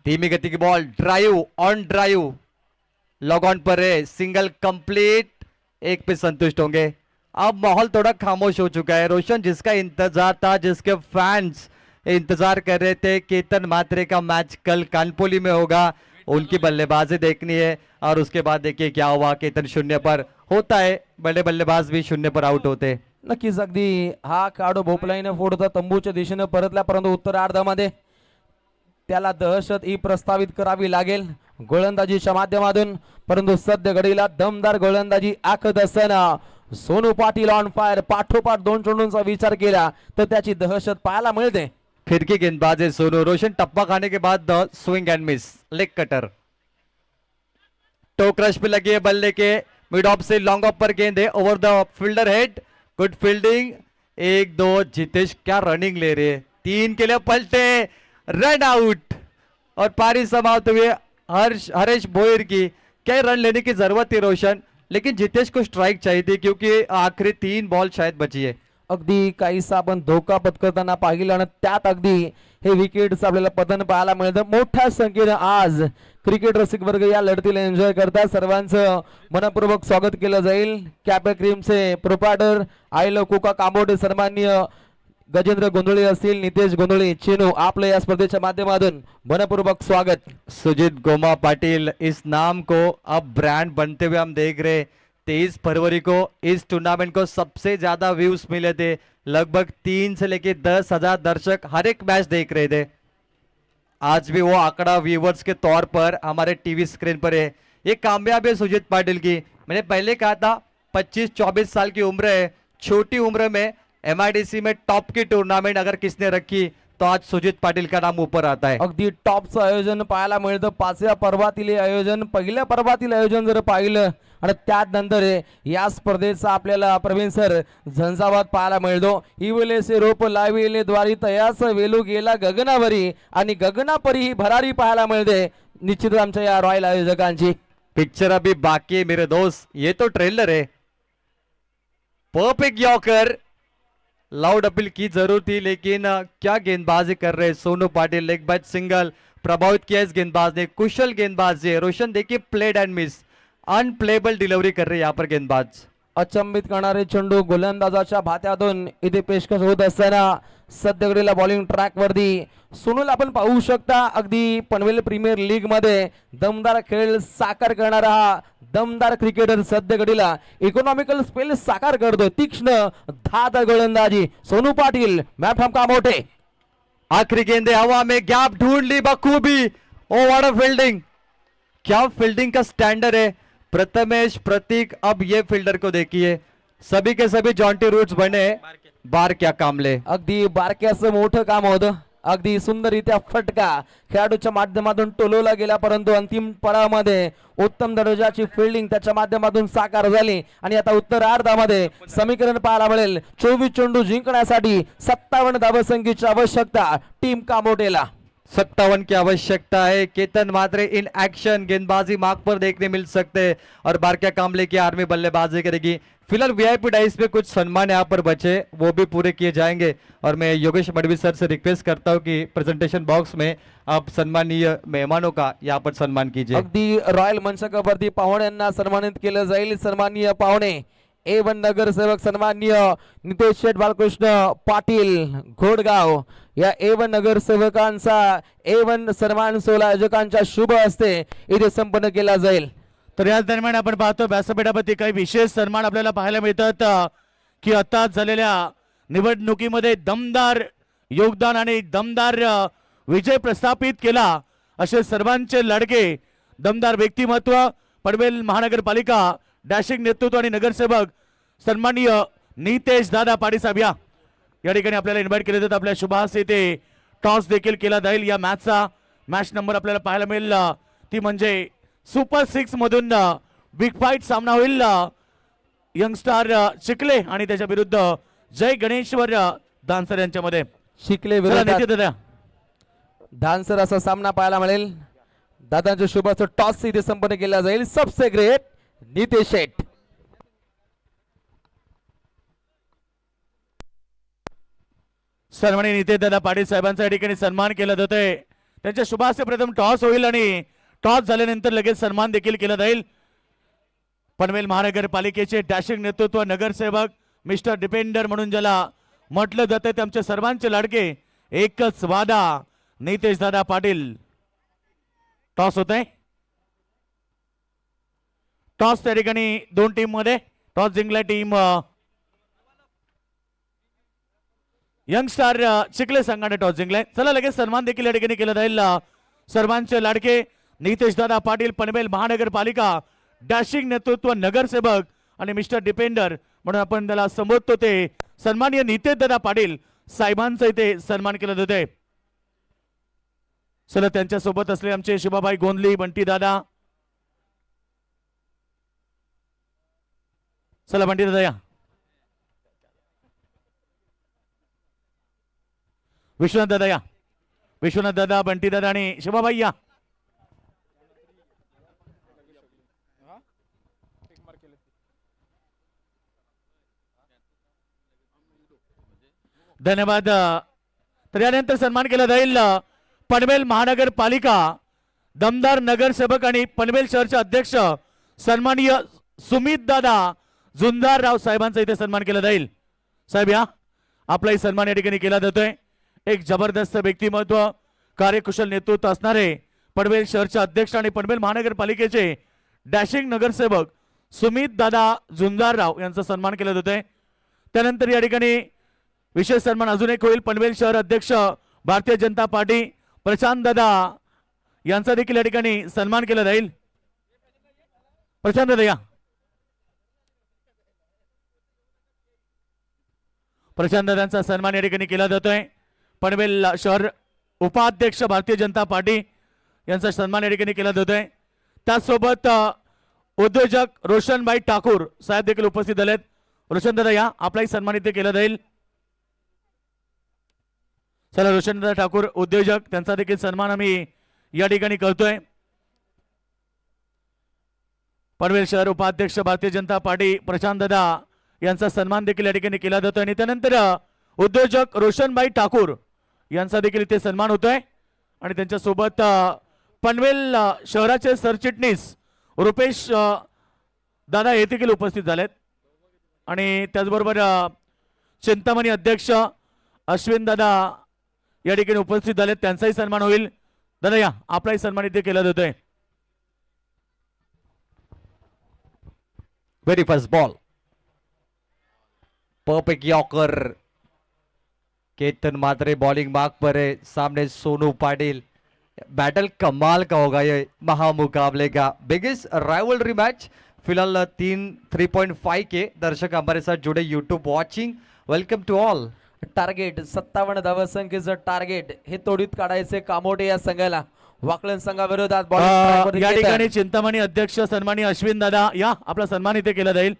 धीमी गति की ball, drive on drive, long on पर है, सिंगल कंप्लीट, एक पे संतुष्ट होंगे. अब माहौल थोड़ा खामोश हो चुका है रोशन, जिसका इंतजार था, जिसके फैंस इंतजार कर रहे थे. केतन मात्रे का मैच कल कानपोली में होगा, उनकी बल्लेबाजी देखनी है और उसके बाद देखिए क्या हुआ. केतन 0 पर होता है, बड़े बल्लेबाज भी 0 पर आउट होते. नक्कीच अगदी हा खेळाडू भोपळाईने फोडता तंबूच्या दिशेने परतला, परंतु उत्तरार्धामध्ये त्याला दहशत ही प्रस्तावित करावी लागेल गोलंदाजीच्या माध्यमातून. परंतु सध्या घडीला दमदार गोलंदाजी आखत असताना सोनू पाटील ऑन फायर, पाठोपाठ 2 चेंडूंचा विचार केला तर त्याची दहशत पाहायला मिळते. फिरकी गेंदबाज है सोनू. रोशन टप्पा खाने के बाद swing and miss, leg cutter, toe क्रश पे लगी है बल्ले के, मिड ऑफ से लॉन्ग ऑफ पर गेंद है, over the fielder head, good fielding. 1-2, Jitesh क्या रनिंग ले रहे हैं, 3 के लिए पलटे, रन आउट और पारी समाप्त हुई. हरेश भोईर की क्या रन लेने की जरूरत थी रोशन, लेकिन जितेश को स्ट्राइक चाहिए थी क्योंकि आखिरी 3 बॉल शायद बची है. अगदी काहीसा आपण धोका पत्करताना पाहिलं आणि त्यात अगदी हे विकेटचं आपल्याला पतन पाहायला मिळतं. मोठ्या संख्येने आज क्रिकेट रसिक वर्ग या लढतीला एन्जॉय करतात. सर्वांचं मनपूर्वक स्वागत केलं जाईल. कॅपे क्रीमचे प्रोपायटर आयलो कुका कांबोडे, सन्माननीय गजेंद्र गोंधळे असतील, नितेश गोंधळे, चेनू, आपलं या स्पर्धेच्या माध्यमातून मनपूर्वक स्वागत. सुजीत गोमा पाटिल, इस नाम को अब ब्रांड बनते हुए हम देख रहे. 23 फरवरी को इस टूर्नामेंट को सबसे ज्यादा व्यूज मिले थे, लगभग 3 से लेके 10,000 दर्शक हर एक मैच देख रहे थे. आज भी वो आंकड़ा व्यूवर्स के तौर पर हमारे टीवी स्क्रीन पर है. ये कामयाबी है सुजीत पाटिल की. मैंने पहले कहा था 25-24 साल की उम्र है, छोटी उम्र में MIDC में टॉप की टूर्नामेंट अगर किसने रखी तो आज सुजीत पाटिल का नाम ऊपर आता है. अगदी टॉपचं आयोजन पाहायला मिळतं. 5व्या पर्वातील हे आयोजन, पहिल्या पर्वातील आयोजन जर पाहिलं आणि त्यानंतर या स्पर्धेचा आपल्याला प्रवीण सर झंझावात पाहायला मिळतो. इवलेसे रोप लाविले द्वारी तयास वेलू गेला गगनावरी, आणि गगनापरी ही भरारी पाहायला मिळते निश्चित आमच्या या रॉयल आयोजकांची. पिक्चर अभी बाकी है मेरे दोस्त, ये तो ट्रेलर है. परफेक्ट यॉर्कर, लाउड अपील की जरूर थी, लेकिन क्या गेंदबाजी कर रहे Sonu Patil. Leg by single प्रभावित किया इस गेंदबाज ने, कुशल गेंदबाज है रोशन. देखिए played end miss, unplayable delivery कर रहे यहाँ पर गेंदबाज. अचंबित करणारे चेंडू गोलंदाजाच्या भात्यातून इथे पेशकश होत असताना सध्या घडीला बॉलिंग ट्रॅक वरती सोनूला आपण पाहू शकता. अगदी पनवेल प्रीमियर लीग मध्ये दमदार खेळ साकार करणारा हा दमदार क्रिकेटर सध्या घडीला इकॉनॉमिकल स्पेल साकार करतो. तीक्ष्ण धार गोलंदाजी सोनू पाटील, मॅथम कामोटे. आखिरी गेंदे हवा में, गैप ढूंढ ली बखूबी. ओ व्हाट अ फील्डिंग, क्या फील्डिंग का स्टैंडर्ड है. प्रथमेश, प्रतीक, अब ये फील्डर को देखिए, सभी के सभी जॉन्टी रूट्स बने. बार क्या कामले, अगदी बारक्याचं मोठं काम होतं. अगदी सुंदररित्या फटका खेळाडूच्या माध्यमातून टोलवला गेला, परंतु अंतिम पडावामध्ये उत्तम दर्जाची फिल्डिंग त्याच्या माध्यमातून साकार झाली. आणि आता उत्तरार्धामध्ये समीकरण पाहायला मिळेल. 24 चेंडू जिंकण्यासाठी 57 धावसंख्येची आवश्यकता टीम कामोटेला. 57 की आवश्यकता है. केतन मात्रे इन एक्शन गेंदबाजी मार्ग पर देखने मिल सकते हैं और बारक्या कामले की आर्मी बल्लेबाजी करेगी. फिलहाल VIP डाइस पे कुछ सम्मान यहाँ पर बचे, वो भी पूरे किए जाएंगे. और मैं योगेश मडवी सर से रिक्वेस्ट करता हूँ कि प्रेजेंटेशन बॉक्स में आप सम्मानीय मेहमानों का यहाँ पर सम्मान कीजिए. अगदी रॉयल मंचकावरती पाहुण्यांना सन्मानित केलं जाईल. सन्माननीय पाहुणे A1 नगरसेवक सन्माननीय नितेश शेठ बालकृष्ण पाटील घोडगाव या A1 नगरसेवकांचा A1 सन्मान सोहळा आयोजकांच्या शुभ हस्ते इथे संपन्न केला जाईल. तर याच दरम्यान आपण पाहतो व्यासपीठावरती काही विशेष सन्मान आपल्याला पाहायला मिळतात की आता झालेल्या निवडणुकीमध्ये दमदार योगदान आणि दमदार विजय प्रस्थापित केला असे सर्वांचे लाडके दमदार व्यक्तिमत्व पनवेल महानगरपालिका डॅशिंग नेतृत्व आणि नगरसेवक सन्माननीय नितेश दादा पाटील साहेब या ठिकाणी आपल्याला इन्व्हाइट केले जातात. आपल्या शुभास येथे टॉस देखील केला जाईल. या मॅच नंबर आपल्याला पाहायला मिळेल ती म्हणजे सुपर 6 मधून बिग फाईट सामना होईल यंगस्टार चिखले आणि त्याच्या विरुद्ध जय गणेश्वर दानसर यांच्यामध्ये. शिकले चला विरोधात नितीन दादा. धानसर असा सामना पाहायला मिळेल. दादांच्या शुभाचं टॉस इथे संपन्न केला जाईल. सबसे ग्रेट नितेश शेठ. सन्माननीय नितेश दादा पाटील साहेबांचा या ठिकाणी सन्मान केला जातोय. त्यांच्या शुभाचे प्रथम टॉस होईल आणि टॉस झाल्यानंतर लगेच सन्मान देखील केला जाईल. पनवेल महानगरपालिकेचे डॅशिंग नेतृत्व नगरसेवक मिस्टर डिपेंडर म्हणून ज्याला म्हटलं जातं ते आमचे सर्वांचे लाडके एकच वादा नितेश दादा पाटील. टॉस होत आहे. टॉस त्या ठिकाणी दोन टीम मध्ये. टॉस जिंकला टीम यंगस्टार चिखले संघाने टॉस जिंकलाय. चला लगेच सन्मान देखील या ठिकाणी केला जाईल. सर्वांचे लाडके नितेश दादा पाटील पनवेल महानगरपालिका डॅशिंग नेतृत्व नगरसेवक आणि मिस्टर डिपेंडर म्हणून आपण त्याला संबोधतो ते सन्माननीय नितेश दादा पाटील साहेबांचा इथे सन्मान केला जातोय. चला त्यांच्या सोबत असले आमचे शिवाबाई गोंधली बंटी दादा. चला बंटी दादा या. विश्वनाथ दादा या. विश्वनाथ दादा बंटी दादा आणि शिवाबाई या. धन्यवाद. तर यानंतर सन्मान केला जाईल पनवेल महानगरपालिका दमदार नगरसेवक आणि पनवेल शहरचे अध्यक्ष सन्माननीय सुमित दादा झुंजारराव साहेबांचा इथे सन्मान केला जाईल. साहेब या. आपलाही सन्मान या ठिकाणी केला जातोय. एक जबरदस्त व्यक्तिमत्व कार्यकुशल नेतृत्व असणारे पनवेल शहरचे अध्यक्ष आणि पनवेल महानगरपालिकेचे डॅशिंग नगरसेवक सुमित दादा झुंजारराव यांचा सन्मान केला जातोय. त्यानंतर या ठिकाणी विशेष सन्मान अजून एक होईल. पनवेल शहर अध्यक्ष भारतीय जनता पार्टी प्रशांत दादा यांचा देखील या ठिकाणी सन्मान केला जाईल. प्रशांत दादा या. प्रशांत दादांचा सन्मान या ठिकाणी केला जातोय. पनवेल शहर उपाध्यक्ष भारतीय जनता पार्टी यांचा सन्मान या ठिकाणी केला जातोय. त्याचसोबत उद्योजक रोशनभाई ठाकूर साहेब देखील उपस्थित झालेत. रोशन दादा या. आपलाही सन्मान इथे केला जाईल. चला रोशनदादा ठाकूर उद्योजक त्यांचा देखील सन्मान आम्ही या ठिकाणी करतोय. पनवेल शहर उपाध्यक्ष भारतीय जनता पार्टी प्रशांत दादा यांचा सन्मान देखील या ठिकाणी केला जातोय. आणि त्यानंतर उद्योजक रोशनभाई ठाकूर यांचा देखील इथे सन्मान होतोय. आणि त्यांच्या सोबत पनवेल शहराचे सरचिटणीस रुपेश दादा हे देखील उपस्थित झालेत. आणि त्याचबरोबर चिंतामणी अध्यक्ष अश्विन दादा या ठिकाणी उपस्थित झालेत. त्यांचाही सन्मान होईल. दादा या. आपलाही सन्मान इथे केला जातोय. Very first ball. Perfect Yorker. Ketan Mhatre bowling mark पर है. सामने सोनू पाटिल. बैटल कमाल का होगा ये महामुकाबले का. Biggest rivalry match. फिलहाल 3.5 के दर्शक हमारे साथ जुड़े YouTube watching. Welcome to all. Target 57 धावसंख्येचं टार्गेट हे तोडीत काढायचे कामोठे या संघाला. वाकलन संघाविरोधात या ठिकाणी चिंतामणी अध्यक्ष सन्माननीय अश्विन दादा या. आपला सन्मान इथे केला जाईल.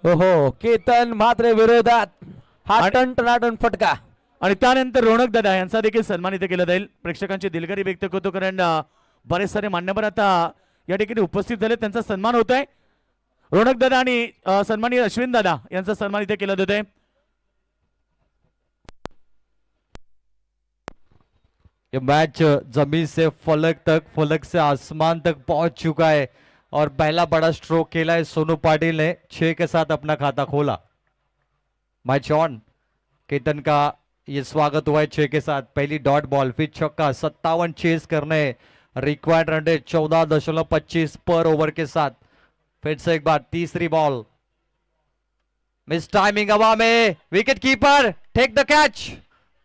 हो केतन मात्रे विरोधात हा टनटनाटन फटका. आणि त्यानंतर रोनक दादा यांचा देखील सन्मान इथे केला जाईल. प्रेक्षकांची दिलगिरी व्यक्त करतो कारण बरेच सारे मान्यवर आता या ठिकाणी उपस्थित झाले. त्यांचा सन्मान होत आहे. रोनक दादा आणि सन्माननीय अश्विन दादा यांचा सन्मान इथे केला जात आहे. ये मैच जमीन से फलक तक, फलक से आसमान तक पहुंच चुका है और पहला बड़ा स्ट्रोक खेला है सोनू पाटिल ने. 6 के साथ अपना खाता खोला. Match on. केतन का ये स्वागत हुआ है 6 के साथ. पहली डॉट बॉल फिर छक्का. 57 चेस करने रिक्वायर्ड रन रेट 14.25 पर ओवर के साथ. फिर से एक बार तीसरी बॉल. मिस टाइमिंग हवा में. Wicket keeper take the catch.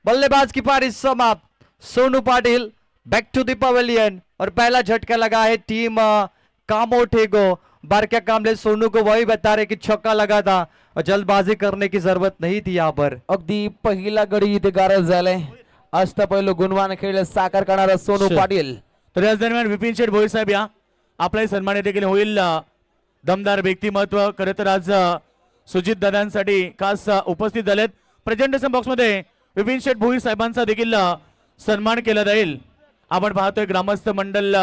बल्लेबाज की पारी समाप्त. Sonu Patil back to the pavilion और पहला झटका लगा है टीम कामोठे को. बारक्या कामले सोनू को वही बता रहे कि छक्का लगा था और जल्दबाजी करने की जरूरत नहीं थी यहाँ पर. अगदी पहिला गडी इथे गारज झालाय. अष्टपैलू गुणवान खेळ साकार करणारा सोनू पाटील. तर याच दरम्यान विपिन शेठ भोईर साहेब या. आपलाही सन्मान देखील होईल. दमदार व्यक्तिमत्व खरं तर आज सुजित दादांसाठी खास उपस्थित झालेत. प्रेझेंटेशन बॉक्स मध्ये विपिन शेठ भोईर साहेबांचा देखील सन्मान केला जाईल. आपण पाहतोय ग्रामस्थ मंडळ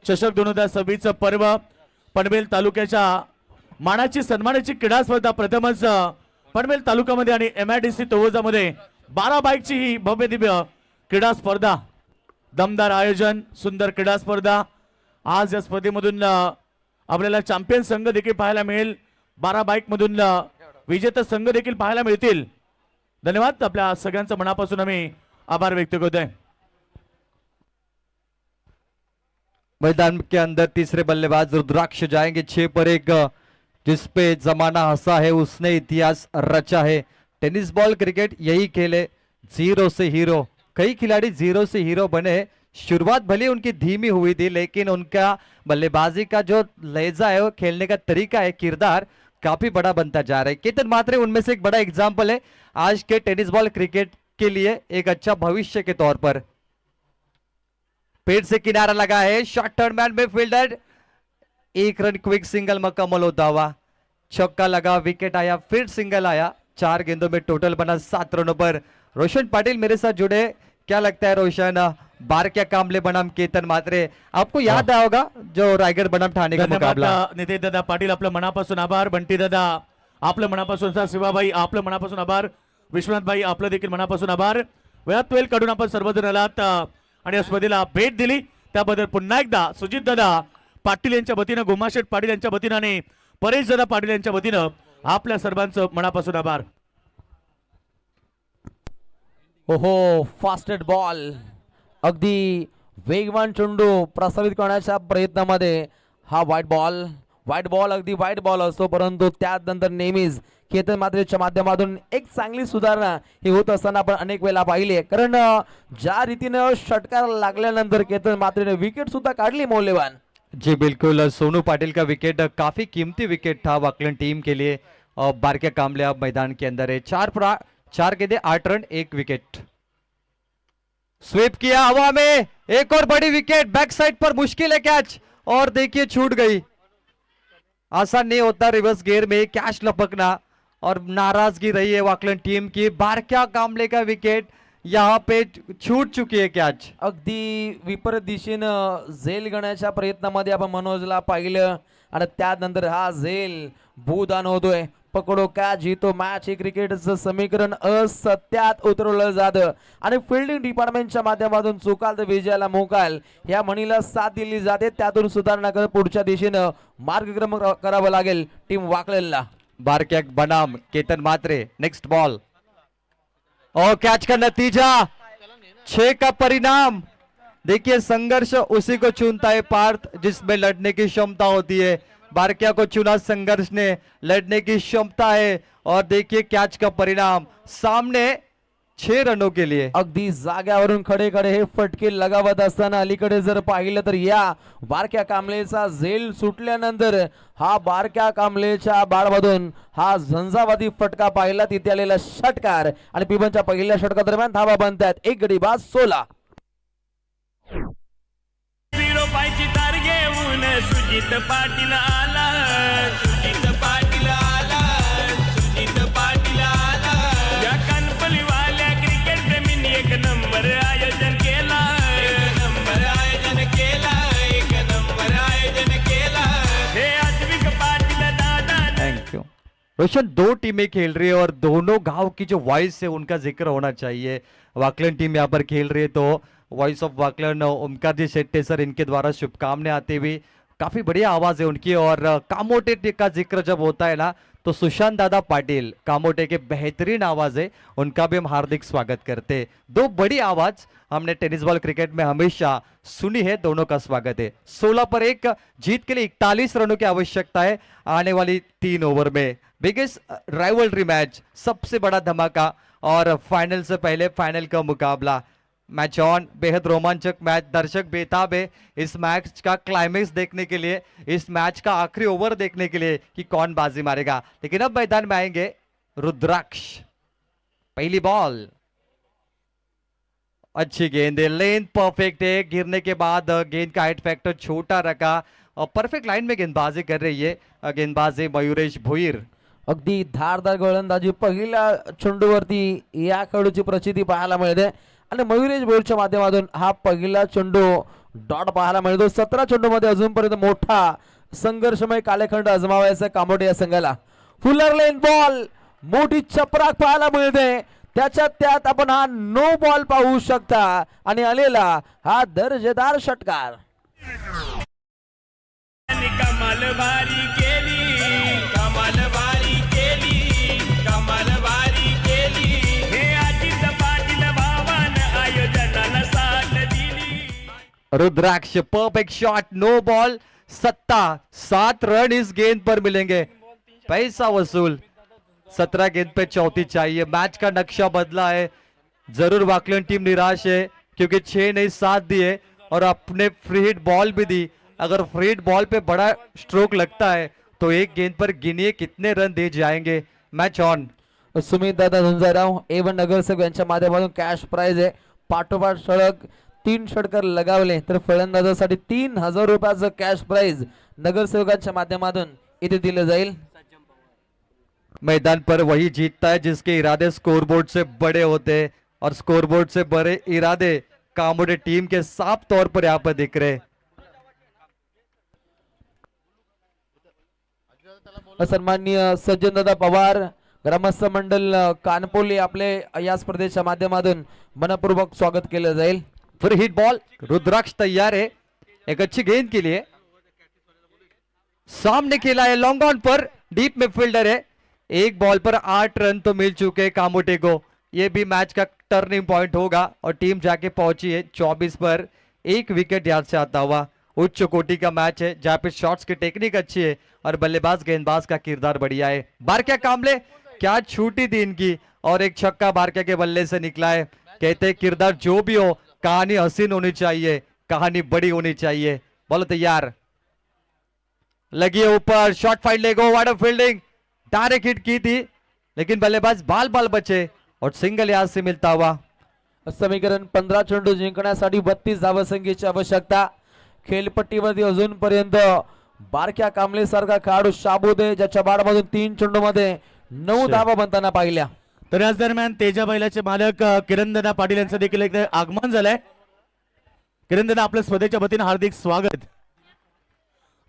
चषक 2026 पर्व पनवेल तालुक्याच्या मानाची सन्मानाची क्रीडा स्पर्धा प्रथमच पनवेल तालुक्यामध्ये आणि MIDC तळोजामध्ये 12 बाईकची ही भव्य दिव्य क्रीडा स्पर्धा. दमदार आयोजन, सुंदर क्रीडा स्पर्धा. आज या स्पर्धेमधून आपल्याला चॅम्पियन संघ देखील पाहायला मिळेल. 12 बाईक मधून विजेता संघ देखील पाहायला मिळतील. धन्यवाद. आपल्या सगळ्यांचं मनापासून आम्ही आभार व्यक्त करतोय. मैदान के अंदर तीसरे बल्लेबाज रुद्राक्ष जाएंगे 6 पर 1, जिसपे जमाना हंसा है उसने इतिहास रचा है. टेनिस बॉल क्रिकेट यही खेल है, जीरो से हीरो. कई खिलाड़ी जीरो से हीरो बने. शुरुआत भले उनकी धीमी हुई थी, लेकिन उनका बल्लेबाजी का जो लहजा है, वो खेलने का तरीका है, किरदार काफी बड़ा बनता जा रहा है. केतन मात्रे उनमें से एक बड़ा एग्जाम्पल है आज के टेनिस बॉल क्रिकेट के लिए एक अच्छा भविष्य के तौर पर. पेट से किनारा लगा है, शॉर्ट टर्न मैन में फील्डर, 1 रन क्विक सिंगल मुकम्मल होता हुआ. छक्का लगा, विकेट आया, फिर सिंगल आया. 4 गेंदों में टोटल बना 7 रनों पर. रोशन पाटिल मेरे साथ जुड़े. क्या लगता है रोशन, बारक्या कांबले बनाम केतन मात्रे, आपको याद आया होगा जो रायगढ़ बनाम ठाणे का मुकाबला. नितेश दादा पाटील आपलं मनापासून आभार. बंटी दादा आपलं मनापासून, शिवाभाई आपलं मनापासून आभार. विश्वनाथ भाई आपलं देखील मनापासून आभार. वेळात वेळ काढून आपण सर्वजण आलात आणि या स्पर्धेला भेट दिली त्याबद्दल पुन्हा एकदा सुजित दादा पाटील यांच्या वतीनं, गोमाशेठ पाटील यांच्या वतीनं आणि परेश दादा पाटील यांच्या वतीनं आपल्या सर्वांचं मनापासून आभार. ओहो, फास्टेड बॉल, अगदी वेगवान चेंडू प्रसारित करण्याच्या प्रयत्नामध्ये हा व्हाईट बॉल अगदी व्हाईट बॉल असतो, परंतु त्यानंतर नेहमीच केतन मात्रेच्या माध्यमातून एक चांगली सुधारणा ही होत असताना आपण अनेक वेळा पाहिली. कारण ज्या रीतीने षटकार लागल्यानंतर केतन मात्रेने विकेट सुद्धा काढली मौल्यवान. जी बिल्कुल, सोनू पाटिल का विकेट काफी कीमती विकेट था वाकलन टीम के लिए. और बारक्या कांबले अब मैदान के अंदर है. 4 गेंदे 8 रन 1 विकेट. स्वीप किया हवा में, एक और बड़ी विकेट. बैक साइड पर मुश्किल है कैच, और देखिए छूट गई. आसान नहीं होता रिवर्स गियर में कैच लपकना, और नाराजगी रही है वाकलन टीम की. बारक्या कांबले का विकेट यहाँ पे छूट चुकी है कैच. अगदी विपरीत दिशेनं झेल घेण्याच्या प्रयत्नामध्ये आपण मनोजला पाहिलं आणि त्यानंतर हा झेल भूदान होतोय. पकडो कॅच जीतो मॅच हे क्रिकेटचं समीकरण असत्यात उतरवलं जातं आणि फिल्डिंग डिपार्टमेंटच्या माध्यमातून चुकाल तर विजयाला मोकाल या म्हणीला साथ दिली जाते. त्यातून सुधारणा करत पुढच्या दिशेनं मार्गक्रमण करावं लागेल टीम वाकलेला. बारक्या बनाम केतन मात्रे. नेक्स्ट बॉल और कैच का नतीजा 6 का परिणाम. देखिए संघर्ष उसी को चुनता है पार्थ जिसमें लड़ने की क्षमता होती है. बारक्या को चुना संघर्ष ने, लड़ने की क्षमता है. और देखिए कैच का परिणाम सामने 6 रनों के लिए. अगदी जाग्यावरून खडे खडे हे फटके लगावत असताना अलीकडे जर पाहिलं तर या बारक्या कांबलेचा झेल सुटल्यानंतर हा बारक्या कांबलेच्या बाळमधून हा झंझावादी फटका पाहिला. तिथे आलेला षटकार आणि पिबनच्या पहिल्या षटका दरम्यान धावा बनतात. 1 गडी बाद 16. पायची तार घेऊन सुजित पाटील आला, सुजित पाटील आला, सुजित पाटील आला. या कानपलीवाल्या क्रिकेट प्रेमींनी 1 नंबर आयोजन केला, 1 नंबर आयोजन केला, 1 नंबर आयोजन केला. हे आश्विक पाटील दादा. Thank you Roshan. 2 टीमें खेल रही है और दोनों गांव की जो वॉइस है उनका जिक्र होना चाहिए. वाकलन टीम यहाँ पर खेल रही है तो voice of Waklan Omkar ji Shette sir, इनके द्वारा शुभकामनाएं आती हुई. काफी बढ़िया आवाज है उनकी. और कामोटे का जिक्र जब होता है ना तो सुशांत दादा पाटिल कामोटे के बेहतरीन आवाज है, उनका भी हम हार्दिक स्वागत करते. 2 बड़ी आवाज हमने टेनिस बॉल क्रिकेट में हमेशा सुनी है, दोनों का स्वागत है. 16 पर 1 जीत के लिए 41 रनों की आवश्यकता है आने वाली 3 ओवर में. बिगेस्ट राइवलरी मैच, सबसे बड़ा धमाका और फाइनल से पहले फाइनल का मुकाबला. मैच ऑन, बेहद रोमांचक मैच. दर्शक बेताब है इस मैच का क्लाइमेक्स देखने के लिए, इस मैच का आखिरी ओवर देखने के लिए कि कौन बाजी मारेगा. लेकिन अब मैदान में आएंगे रुद्राक्ष. पहली बॉल, अच्छी गेंद है, लेंथ परफेक्ट है. गिरने के बाद गेंद का हाइट फैक्टर छोटा रखा परफेक्ट लाइन में गेंदबाजी कर रही है गेंदबाज है मयुरेश भोईर. अगदी धारदार गोलंदाजी पहिल्या चेंडूवरती या खेळाडूची प्रचिती पाहायला मिळते आणि मयुरेश भोईरच्या माध्यमातून हा पहिला चेंडू डॉट पाहायला मिळतो. 17 चेंडूमध्ये अजूनपर्यंत मोठा संघर्षमय कालखंड अजमावायचा कामोटे या संघाला. फुलर लेन बॉल मोठी चपराक पाहायला मिळते. त्यात आपण हा नो बॉल पाहू शकता आणि आलेला हा दर्जेदार षटकार. कमाल भारी केली, कमाल भारी केली, कमाल भारी केली. हे अजित पाटील भावान आयोजनाला साथ दिली. रुद्राक्ष परफेक्ट शॉट, नो बॉल, सत्ता 7 रन इस गेंद पर मिलेंगे. पैसा वसूल. 17 गेंद पे 34 चाहिए. मैच का नक्शा बदला है. जरूर वाकलैंड टीम निराश है क्योंकि 6 नहीं 7 दिए और अपने फ्री हिट बॉल भी दी. अगर फ्री हिट बॉल पे बड़ा स्ट्रोक लगता है तो एक गेंद पर गिनिए कितने रन दे जाएंगे. Match on. सुमित दादा झुंजाराव एवन नगरसेवक यांच्या माध्यमातून कॅश प्राइज आहे. पाठोपाठ सलग 3 षटकार लगावले तर फलंदाजासाठी 3000 रुपयाचं कॅश प्राइज नगरसेवकांच्या माध्यमातून इथे दिलं जाईल. मैदान पर वही जीतता है जिसके इरादे स्कोरबोर्ड से बड़े होते हैं और स्कोरबोर्ड से बड़े इरादे कामोटे टीम के साफ तौर पर यहाँ पर दिख रहे. सन्माननीय सज्जनदादा पवार ग्रामस्थ मंडल कानपोली आपले या स्पर्धेच्या माध्यमातून मनपूर्वक स्वागत केलं जाईल. Free hit ball. रुद्राक्ष तैयार है एक अच्छी गेंद के लिए. सामने खेला है लॉन्ग ऑन पर. डीप में फील्डर है. एक बॉल पर 8 रन तो मिल चुके कामोटे को. ये भी मैच का टर्निंग पॉइंट होगा और टीम जाके पहुंची है 24 पर 1 विकेट याद से आता हुआ. उच्च कोटि का मैच है जहां पे शॉट्स की टेक्निक अच्छी है और बल्लेबाज गेंदबाज का किरदार बढ़िया है. बारक्या कामले क्या छूटी थी इनकी और एक छक्का बारक्या के बल्ले से निकला है. कहते हैं किरदार जो भी हो कहानी हसीन होनी चाहिए, कहानी बड़ी होनी चाहिए. बोलो तैयार. लगी है ऊपर. शॉट फाइट ले गो. Wide fielding. डायरेक्ट हिट की थी लेकिन बल्लेबाज बाल बचे और सिंगल यहां से मिलता हुआ. समीकरण 15 चेंडू जिंकण्यासाठी 32 धावसंख्येची आवश्यकता. खेळपट्टीवरती अजूनपर्यंत बारक्या कांबळे सारखा खेळाडू शाबूद आहे ज्याच्या बारमधून 3 चेंडूमध्ये 9 धावा बनताना पाहिल्या. तर याच दरम्यान तेजा बैलाचे मालक किरणदादा पाटील यांचं देखील एक आगमन झालंय. किरणदादा आपल्या स्पर्धेच्या वतीने हार्दिक स्वागत.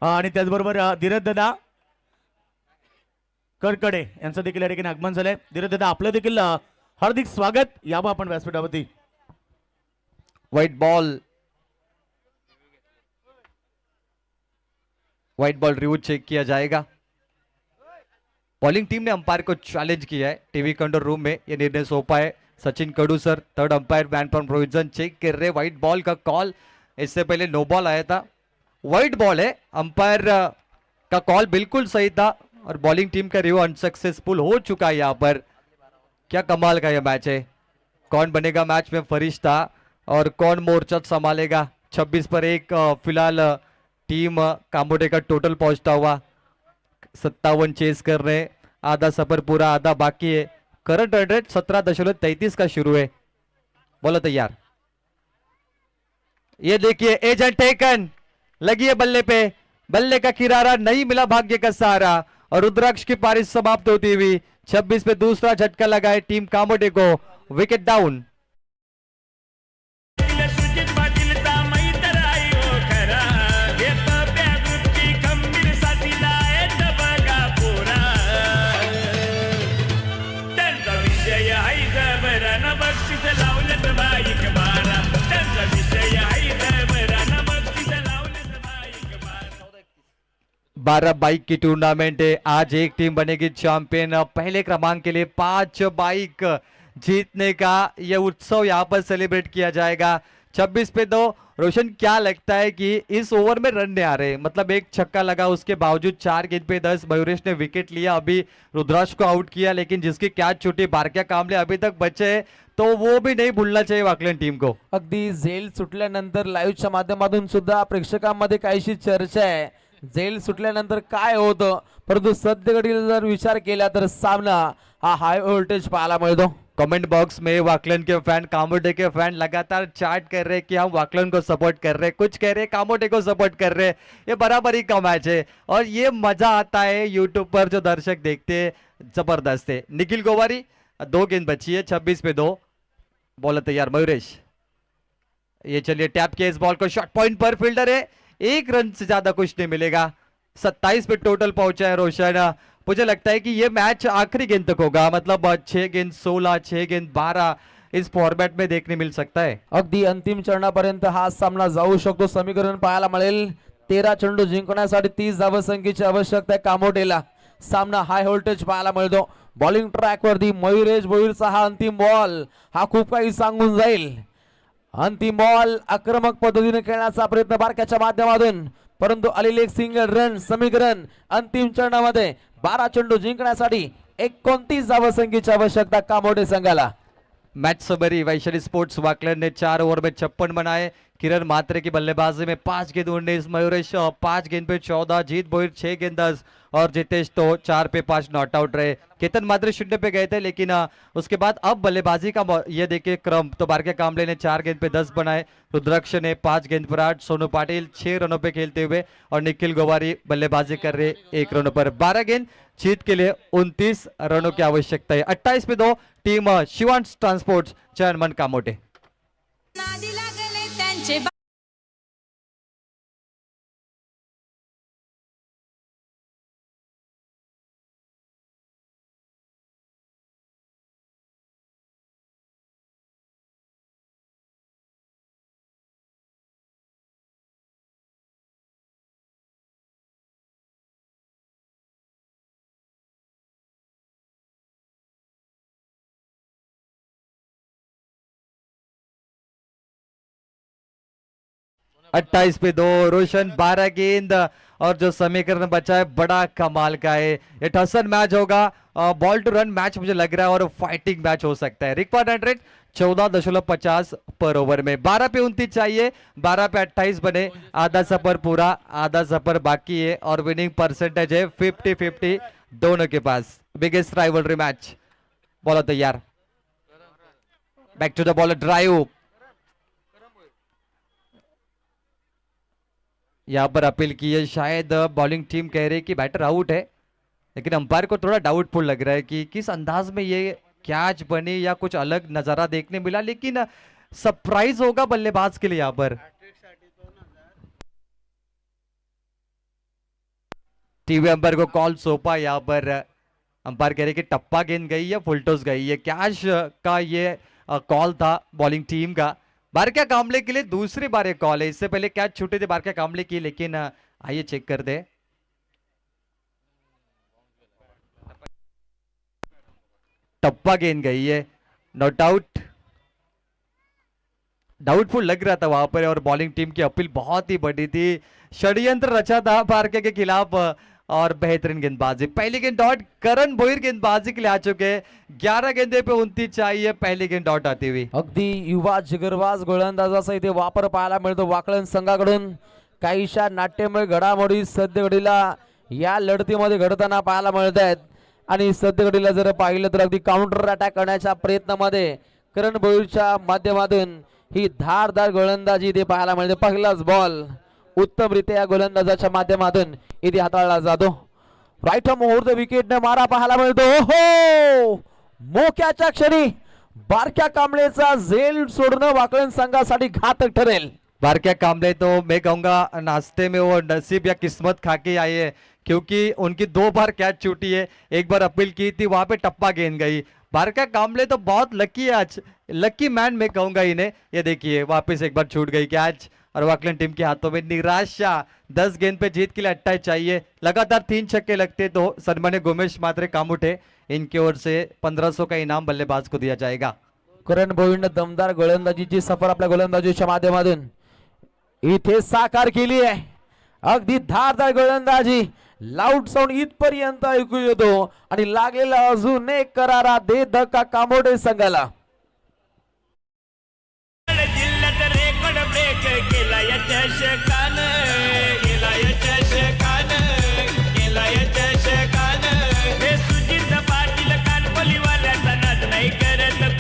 आणि त्याचबरोबर धीरजदादा करकडे यांचं देखील या ठिकाणी आगमन झालंय. धीरजदादा आपलं देखील हार्दिक स्वागत. यावं आपण व्यासपीठावरती. Wide ball. Wide ball review check किया जाएगा. बॉलिंग टीम ने अंपायर को चैलेंज किया है. टीवी कंट्रोल रूम में यह निर्णय सौंपा है Sachin Kadu sir. Third umpire man from provision check कर रहे. व्हाइट बॉल का कॉल. इससे पहले नो बॉल आया था. व्हाइट बॉल है. अंपायर का कॉल बिल्कुल सही था और बॉलिंग टीम का रिव्यू अनसक्सेसफुल हो चुका है. यहाँ पर क्या कमाल का यह मैच है. कौन बनेगा मैच में फरिश्ता और कौन मोर्चा संभालेगा. 26 पर 1 फिलहाल टीम कामोटे का टोटल पहुंचता हुआ 57 चेस कर रहे हैं. आधा सफर पूरा, आधा बाकी है. करंट रन रेट 17.33 का शुरू है. बोलो तैयार. ये देखिए एजेंट टेकन. लगी है बल्ले पे. बल्ले का किनारा नहीं मिला भाग्य का सहारा और रुद्राक्ष की पारी समाप्त होती हुई 26 पे दूसरा झटका लगाए टीम कामोटे को. Wicket down. सुजित पाटीलचा मैत्र आहे हो खरा. हे पप्या ग्रुपची खंबीर साथीला येत बघा पोरा. त्यांचा विषय आहे जबरानं बक्षीस लावलं बाईक बारा. त्यांचा विषय आहे जबरानं बक्षीस लावलं बाईक बारा. 12 बाइक की टूर्नामेंट है. आज एक टीम बनेगी चैंपियन. पहले क्रमांक के लिए 5 बाइक जीतने का यह उत्सव यहाँ पर सेलिब्रेट किया जाएगा. 26 पे 2. रोशन क्या लगता है कि इस ओवर में रन नहीं आ रहे. मतलब एक छक्का लगा उसके बावजूद 4 गेंद पे 10. मयूरेश ने विकेट लिया. अभी रुद्राक्ष को आउट किया लेकिन जिसकी कैच छूटी बारक्या कांबळे अभी तक बचे हैं तो वो भी नहीं भूलना चाहिए वाकलैंड टीम को. अगदी झेल सुटल्यानंतर लाईव्हच्या माध्यमातून सुद्धा प्रेक्षकांमध्ये काहीशी चर्चा आहे. झेल सुटल्यानंतर काय होतं परंतु सद्य घडीला जर विचार केला तर सामना हा हाय व्होल्टेज पाहायला मिळतो. कमेंट बॉक्स में वाकलन के फैन, कामोटे के फैन लगातार चैट कर रहे हैं कि हम वाकलन को सपोर्ट कर रहे हैं, कुछ कह रहे हैं कामोटे को सपोर्ट कर रहे हैं। ये बराबरी का मैच है और ये मजा आता है यूट्यूब पर जो दर्शक देखते हैं, जबरदस्त है। निखिल गोवारी 2 गेंद बची है, 26 पे 2। बॉलर तैयार मयूरेश, ये चलिए टैप किया इस बॉल को, शॉर्ट पॉइंट पर फील्डर है, 1 रन से ज्यादा कुछ नहीं मिलेगा। 27 पे टोटल पहुंचा है रोशन। मुझे लगता है कि ये मैच आखिरी गेंद तक होगा, मतलब 6 गेंद 16, 6 गेंद 12 इस फॉर्मॅट में देखने मिल सकता है। अगदी अंतिम चरणापर्यंत हा सामना जाऊ शकतो, समीकरण पाहायला मिळेल। 13 चेंडू जिंकण्यासाठी 30 धावसंख्येची आवश्यकता आहे कामोटेला। सामना हाय व्होल्टेज पाहायला मिळतो। बॉलिंग ट्रॅक वरती मयुरेश भोईरचा हा अंतिम बॉल हा खूप काही सांगून जाईल। अंतिम बॉल आक्रमक पद्धतीने खेळण्याचा प्रयत्न बारक्याच्या माध्यमातून, परंतु आलेले एक सिंगल रन। समीकरण अंतिम चरणामध्ये 12 चेंडू जिंकण्यासाठी 29 धावसंख्येची आवश्यकता कामोटे संघाला। मैच सबरी वैशाली स्पोर्ट्स वाकलन ने 4 ओवर में 56 बनाए। किरण मात्रे की बल्लेबाजी में 5 गेंद 19, मयूरेश 5 गेंद पे 14, जीत भोईर 6 गेंद 10 और जितेश तो 4 पे 5 नॉट आउट रहे। केतन मात्रे 0 पे गए थे, लेकिन उसके बाद अब बल्लेबाजी का ये देखिए क्रम, तो बारके कामले ने 4 गेंद पे 10 बनाए, रुद्राक्ष ने 5 गेंद पर 8, सोनू पाटिल 6 रनों पे खेलते हुए और निखिल गोवारी बल्लेबाजी कर रहे 1 रनों पर। 12 गेंद जीत के लिए 29 रनों की आवश्यकता है। 28 पे 2 टीम शिवांश ट्रांसपोर्ट्स चैनमन कामोटे। नादी लागले त्यांचे 28 पे 2 रोशन, 12 गेंद और जो समीकरण बचा है बड़ा कमाल का है। ये टसन मैच होगा, बॉल टू रन मैच मुझे लग रहा है और फाइटिंग मैच हो सकता है। रिक्वायर्ड रन रेट 14.50 पर ओवर में। 12 पे 29 चाहिए, 12 पे 28 बने, आधा सफर पूरा, आधा सफर बाकी है और विनिंग परसेंटेज है 50-50 दोनों के पास। Biggest rivalry match. बॉलर तैयार, back to the bowler, drive. यहाँ पर अपील की है, शायद बॉलिंग टीम कह रही है कि बैटर आउट है, लेकिन अंपायर को थोड़ा डाउटफुल लग रहा है कि किस अंदाज में ये कैच बनी या कुछ अलग नजारा देखने मिला, लेकिन सरप्राइज होगा बल्लेबाज के लिए। यहाँ पर टीवी अंपायर को कॉल सौंपा, यहाँ पर अंपायर कह रहे कि टप्पा गेंद गई है, फुलटॉस गई है, कैच का ये कॉल था बॉलिंग टीम का। बारक्या कामले के लिए दूसरी बार एक कॉल है, इससे पहले कैच छूटे थे बारक्या कामले की, लेकिन आइए चेक कर दे। टप्पा गेंद गई है, नॉट आउट। डाउटफुल लग रहा था वहां पर और बॉलिंग टीम की अपील बहुत ही बड़ी थी। षड्यंत्र रचा था बारके के खिलाफ और बेहतरीन गेंदबाजी। पहली गेंद डॉट, करण भोईर गेंदबाजी के लिए आ चुके हैं। 11 गेंदे पे 29 चाहिए, पहली गेंद डॉट आती हुई। अगदी युवा जिगरबाज गोलंदाजाचा इथे वापर पाहायला मिळतो वाकलन संघाकडून। काहीशा नाट्यमय घडामोडी सध्या घडीला या लढतीमध्ये घडताना पाहायला मिळत आहेत आणि सध्या घडीला जर पाहिलं तर अगदी काउंटर अटॅक करण्याच्या प्रयत्नामध्ये करण भोईरच्या माध्यमातून ही धारदार गोलंदाजी इथे पाहायला मिळते। पहिलाच बॉल उत्तमरित्या गोलंदाजाच्या माध्यमातून इथे हाताळला जातो। राईट मुहूर्त विकेटने मारा पाहायला मिळतो। हो, मोक्याच्या क्षणी बारक्या कांबळेचा झेल सोडणं वाकलन संघासाठी घातक ठरेल। बारक्या कामले तो मैं कहूंगा नाश्ते में वो नसीब या किस्मत खा के आए हैं, क्योंकि उनकी 2 बार कैच छूटी है। एक बार अपील की थी, वहां पे टप्पा गेंद गई। बारक्या कामले तो बहुत लकी है आज, लकी मैन मैं कहूंगा इन्हें। ये देखिए वापस एक बार छूट गई कैच और वाकलन टीम के हाथों में निराशा। 10 गेंद पे जीत के लिए 28 चाहिए। लगातार 3 छक्के लगते तो सन्मान्य गोमेश मात्रे कामुठे, इनकी ओर से 1500 का इनाम बल्लेबाज को दिया जाएगा। करण भोईरने दमदार गोलंदाजीची सफर आपल्या गोलंदाजीच्या माध्यमातून इथे साकार केली आहे। अगदी धारदार गोलंदाजी, लाऊड साऊंड इथपर्यंत ऐकू येतो आणि लागलेला अजून एक करारा दे धक्का कामोडे संघाला। जिल्ह्यात रेकॉर्ड ब्रेक केला या चषकानं, केला या चषकानं, केला या चषकानं। हे सुजित पाटील कानपलीवाल्याचा नाद नाही करत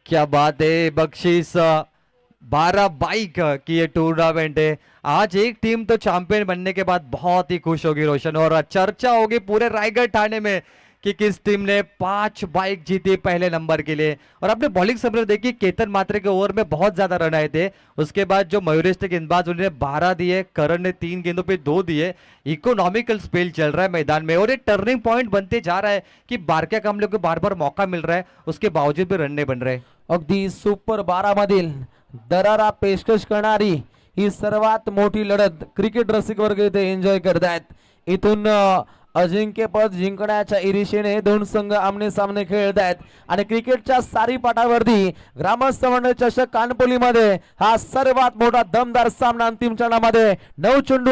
क्या बात है, बख्शीश 12 बाइक की ये टूर्नामेंट है। आज एक टीम तो चैंपियन बनने के बाद बहुत ही खुश होगी रोशन, और चर्चा होगी पूरे रायगढ़ थाने में कि किस टीम ने 5 बाइक जीती पहले नंबर के लिए। और आपने बॉलिंग समझ देखी, केतन मात्रे के ओवर में बहुत ज्यादा रन आए थे। उसके बाद जो मयूरेश थे गेंदबाज, उन्होंने 12 दिए, करण ने 3 गेंदों पे 2 दिए। इकोनॉमिकल स्पेल चल रहा है मैदान में, और एक टर्निंग पॉइंट बनते जा रहा है कि बारक्या कामले को बार बार मौका मिल रहा है, उसके बावजूद भी रन नहीं बन रहे। अगदी सुपर 12 मधील दरारा पेशकश करणारी ही सर्वात मोठी लढत क्रिकेट रसिक वर्ग इथे एन्जॉय करतायत। इथून अजिंक्यपद जिंकण्याच्या इरिषेने दोन संघ आमने सामने खेळत आहेत आणि क्रिकेटच्या सारी पाठावरती ग्रामस्थ मंडळ चषक कानपोलीमध्ये हा सर्वात मोठा दमदार सामना अंतिम चरणामध्ये 9 चेंडू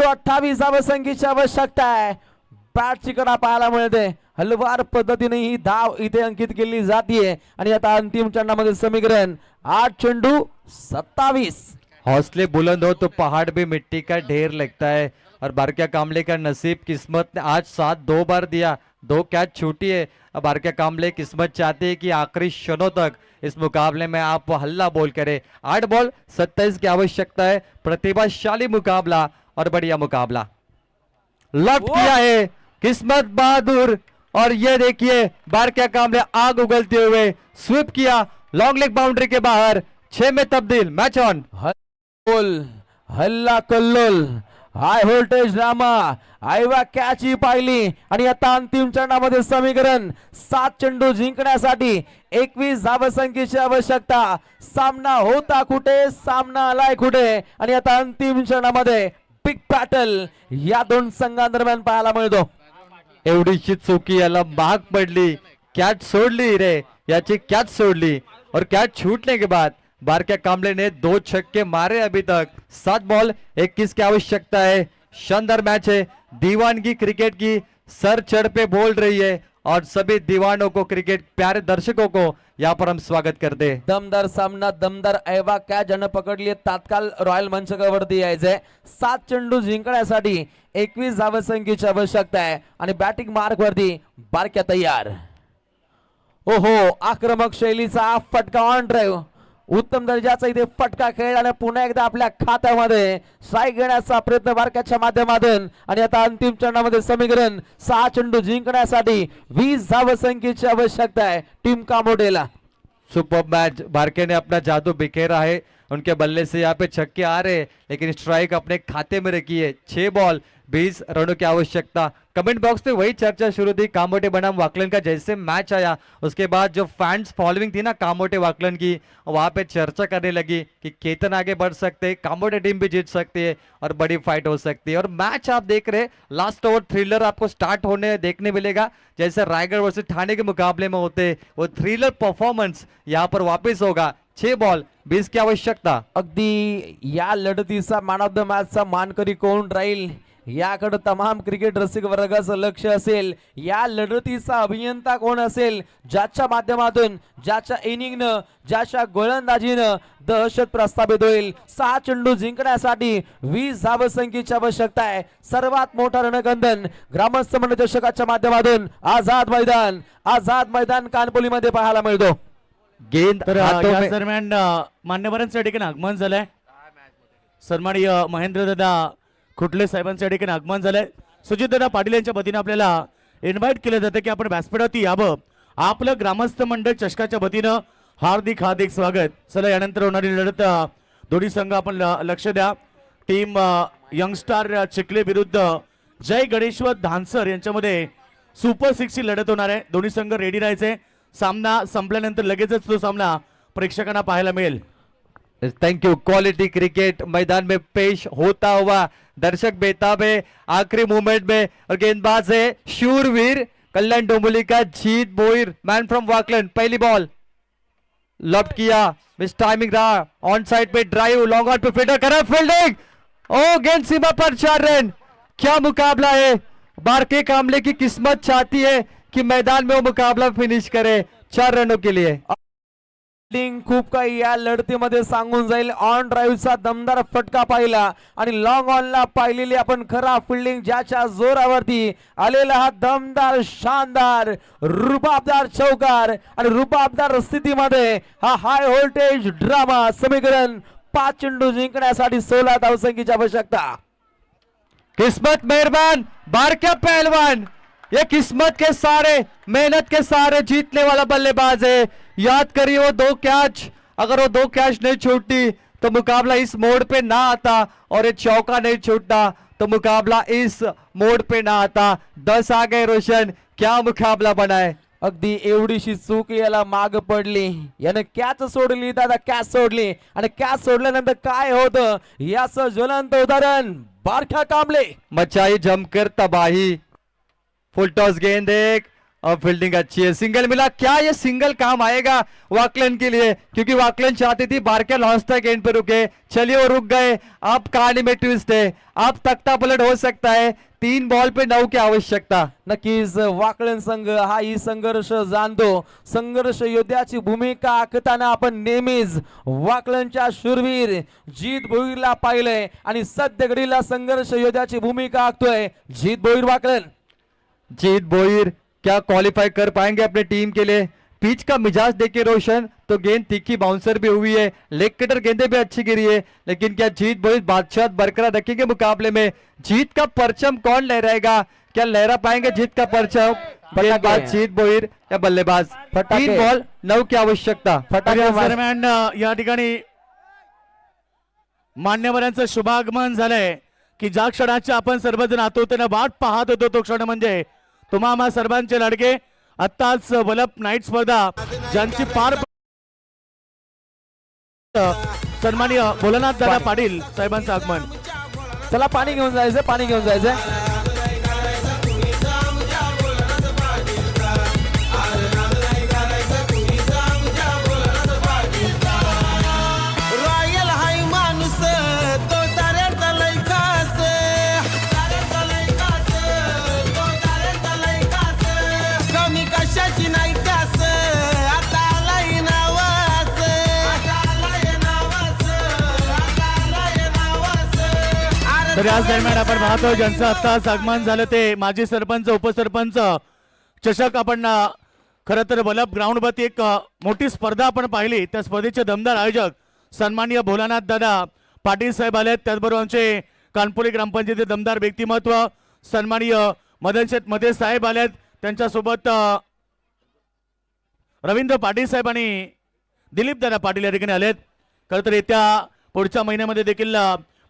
28 धावसंख्येची आवश्यकता आहे। बॅटची कडा पाहायला मिळते, हलवार पद्धतीने ही धाव इथे अंकित केली जाते आणि आता अंतिम चरणामध्ये समीकरण 8 चेंडू 27। हौसले बुलंद हो तो पहाड़ भी मिट्टी का ढेर लगता है, और बारक्या कामले का नसीब किस्मत ने आज साथ 2 बार दिया, 2 कैच छूटी है। अब बारक्या कामले किस्मत चाहती है कि आखिरी क्षणों तक इस मुकाबले में आप हल्ला बोल करें। 8 बॉल 27 की आवश्यकता है, प्रतिभाशाली मुकाबला और बढ़िया मुकाबला। लफ्ट किया है किस्मत बहादुर, और ये देखिए बारक्या कामले आग उगलते हुए स्वीप किया, लॉन्ग लेग बाउंड्री के बाहर, 6 में तब्दील। Match on. हल्ला कल्लोल, हाय व्होल्टेज ड्रामा, आयवा कॅच ही पाहिली आणि आता अंतिम चरणामध्ये समीकरण 7 चेंडू जिंकण्यासाठी 21 धावसंख्येची आवश्यकता। सामना होता कुठे, सामना आलाय कुठे, आणि आता अंतिम चरणामध्ये बिग बॅटल या दोन संघांदरम्यान पाहायला मिळतो। एवढीशी चुकी याला भाग पडली, कॅच सोडली रे, याची कॅच सोडली, और कैच छूटने के बाद बारक्या कामले ने 2 छक्के मारे। अभी तक 7 बॉल 21 की आवश्यकता है। शानदार मैच है, दीवानगी क्रिकेट की सर चढ़ पे बोल रही है, और सभी दीवानों को, क्रिकेट प्यारे दर्शकों को यहाँ पर हम स्वागत करते हैं। दमदार सामना, दमदार ऐवा कॅच ज्यानं पकडली, तात्काळ रॉयल मंचकावरती यायचंय। 7 चेंडू जिंकण्यासाठी 21 धावसंख्येची आवश्यकता आहे आणि बॅटिंग मार्क वरती बारक्या तयार। ओहो, आक्रमक शैलीचा फटका ऑन ड्राइव्ह, उत्तम दर्जाचा इथे फटका खेळ आणि पुन्हा एकदा आपल्या खात्यामध्ये स्ट्राईक घेण्याचा प्रयत्न बारक्याच्या माध्यमातून, आणि आता अंतिम चरणामध्ये समीकरण 6 चेंडू जिंकण्यासाठी 20 धावसंख्येची आवश्यकता है टीम कामोटेला। सुपर मैच, बारके ने अपना जादू बिखेरा है, उनके बल्ले से यहाँ पे छक्के आ रहे हैं, लेकिन स्ट्राइक अपने खाते में रखी है। 6 बॉल 20 रनों की आवश्यकता। कमेंट बॉक्स में वही चर्चा शुरू थी कामोटे बनाम वाकलन का, जैसे मैच आया उसके बाद जो फैंस फॉलोइंग थी ना कामोटे वाकलन की, वहां पे चर्चा करने लगी कि केतन आगे बढ़ सकते हैं, कामोटे टीम भी जीत सकती है और बड़ी फाइट हो सकती है। और मैच आप देख रहे, लास्ट ओवर थ्रिलर आपको स्टार्ट होने देखने मिलेगा, जैसे रायगढ़ वर्सेस ठाणे के मुकाबले में होते, वो थ्रिलर परफॉर्मेंस यहाँ पर वापिस होगा। 6 बॉल 20 की आवश्यकता। अगदी या लढतीचा मॅन ऑफ द मॅचचा मानकरी कोण राहील याकडे तमाम क्रिकेट रसिक वर्गाचं लक्ष असेल। या लढतीचा अभियंता कोण असेल, ज्याच्या माध्यमातून, ज्याच्या इनिंगनं, ज्याच्या गोलंदाजीनं दहशत प्रस्थापित होईल। 6 चेंडू जिंकण्यासाठी 20 धावसंख्येची आवश्यकता आहे। सर्वात मोठा रणकंदन ग्रामस्थ मंडळ चषकाच्या माध्यमातून आझाद मैदान कानपोलीमध्ये पाहायला मिळतो। गेंद तर हाथों या में- दरम्यान मान्यवरांच्या ठिकाणी आगमन झालंय। सन्माननीय महेंद्र दादा खुटले साहेबांच्या ठिकाणी आगमन झालंय। सुजित दादा पाटील यांच्या वतीने आपल्याला इन्व्हाइट केलं जातं की आपण व्यासपीठावरती यावं। आपलं ग्रामस्थ मंडळ चषकाच्या वतीनं हार्दिक स्वागत। चला, यानंतर होणारी लढत दोन्ही संघ आपण लक्ष द्या। टीम यंगस्टार चिखले विरुद्ध जय गणेश्वर धानसर यांच्यामध्ये सुपर 6 ची लढत होणार आहे। दोन्ही संघ रेडी राहायचे, सामना संपल्यानंतर लगेचच तो सामना प्रेक्षकांना पाहायला मिळेल। Thank you. क्वालिटी क्रिकेट मैदान में पेश होता हुआ, दर्शक बेताब है आखिरी मूवमेंट में, और गेंदबाज है शूरवीर कल्याण डोंबोली का जीत बोईर, मैन फ्रॉम वाकलन। पहली बॉल लॉफ्ट किया, मिस टाइमिंग रहा, ऑन साइड पे ड्राइव, लॉन्ग ऑन पे फील्डर करा फील्डिंग, ओ गेंद सीमा पर 4 रन। क्या मुकाबला है, बारके कामले की किस्मत चाहती है कि मैदान में वो मुकाबला फिनिश करे 4 रनों के लिए। फिल्डिंग खूप काही या लढतीमध्ये सांगून जाईल. ऑन ड्राईव्हचा दमदार फटका पाहिला आणि लॉंग ऑनला पाहिलेली आपण खरा फिल्डिंग ज्याच्या जोरावरती आलेला हा दमदार शानदार रुबाबदार चौकार आणि रुबाबदार स्थितीमध्ये हा हाय व्होल्टेज ड्रामा समीकरण 5 चेंडू जिंकण्यासाठी 16 धावसंख्येची आवश्यकता. किस्मत मेहरबान बारक्या पहलवान, ये किस्मत के सारे मेहनत के सारे जीतने वाला बल्लेबाज है. याद करिए वो 2 कैच, अगर वो 2 कैच नहीं छूटती तो मुकाबला इस मोड़ पे ना आता, और ये चौका नहीं छूटता तो मुकाबला इस मोड़ पे ना आता. 10 आ गए रोशन, क्या मुकाबला बना है. अगदी एवढीशी चूक याला माग पडली, यानं कॅच सोडली दादा, कॅच सोडली आणि कॅच सोडल्यानंतर काय होतं याचं ज्वलंत उदाहरण बारक्या कांबळे. मचाई जमकर तबाही. फुल टॉस गेंद एक और फील्डिंग अच्छी है. सिंगल मिला, क्या ये सिंगल काम आएगा वाकलन के लिए, क्योंकि वाकलन चाहती थी बारक्या लॉन्च तक गेंद पे रुके. चलिए वो रुक गए. अब कहानी में ट्विस्ट है, अब तख्ता पलट हो सकता है. 3 बॉल पे 9 की आवश्यकता. नक्कीच वाकलन संघ हा ही संघर्ष जाणतो. संघर्ष योद्ध्याची भूमिका आखताना आपण नेहमीच वाकलनच्या शूरवीर जीत भोईरला पाहिलंय आणि सध्या घडीला संघर्ष योद्ध्याची भूमिका आखतोय जीत भोईर वाकलन. जीत बोईर क्या क्वालिफाई कर पाएंगे अपने टीम के लिए. पिच का मिजाज देखिए रोशन, तो गेंद तीखी बाउंसर भी हुई है, लेग कटर गेंदें भी अच्छी गिरी है, लेकिन क्या जीत बोईर बादशाह बरकरार रखेंगे मुकाबले में. जीत का परचम कौन लहराएगा, क्या लहरा पाएंगे जीत का परचम. गेंदबाज जीत बोईर या बल्लेबाज. 3 बॉल 9 की आवश्यकता. या दरम्यान या ठिकाणी मान्यवरांचं शुभागमन झालंय की ज्या क्षणाची आपण सर्वजण आतुरतेने वाट पाहत होतो तो क्षण म्हणजे तुम्हा सर्वांचे लाडके आत्ताच वलप नाईट स्पर्धा ज्यांची पार सन्माननीय भोलानाथ दादा पाटील साहेबांचं आगमन. चला पाणी घेऊन जायचं, पाणी घेऊन जायचं. रॉयल हाय माणूस तो साऱ्याचा लय खास कमी कशाची नाही त्यास आता आलाय नावास तर याच दरम्यान आपण पाहतो ज्यांचं आत्ताच आगमन झालं ते माजी सरपंच उपसरपंच चषक. आपण खरं तर वलप ग्राउंडवरती एक मोठी स्पर्धा आपण पाहिली. त्या स्पर्धेचे दमदार आयोजक सन्माननीय भोलानाथ दादा पाटील साहेब आलेत. त्याचबरोबर आमचे कानपुरी ग्रामपंचायतीचे दमदार व्यक्तिमत्व सन्माननीय मदनशेठ मधे साहेब आलेत. त्यांच्यासोबत रवींद्र पाटील साहेब आणि दिलीप दादा पाटील या ठिकाणी आलेत. खरं तर येत्या पुढच्या महिन्यामध्ये देखील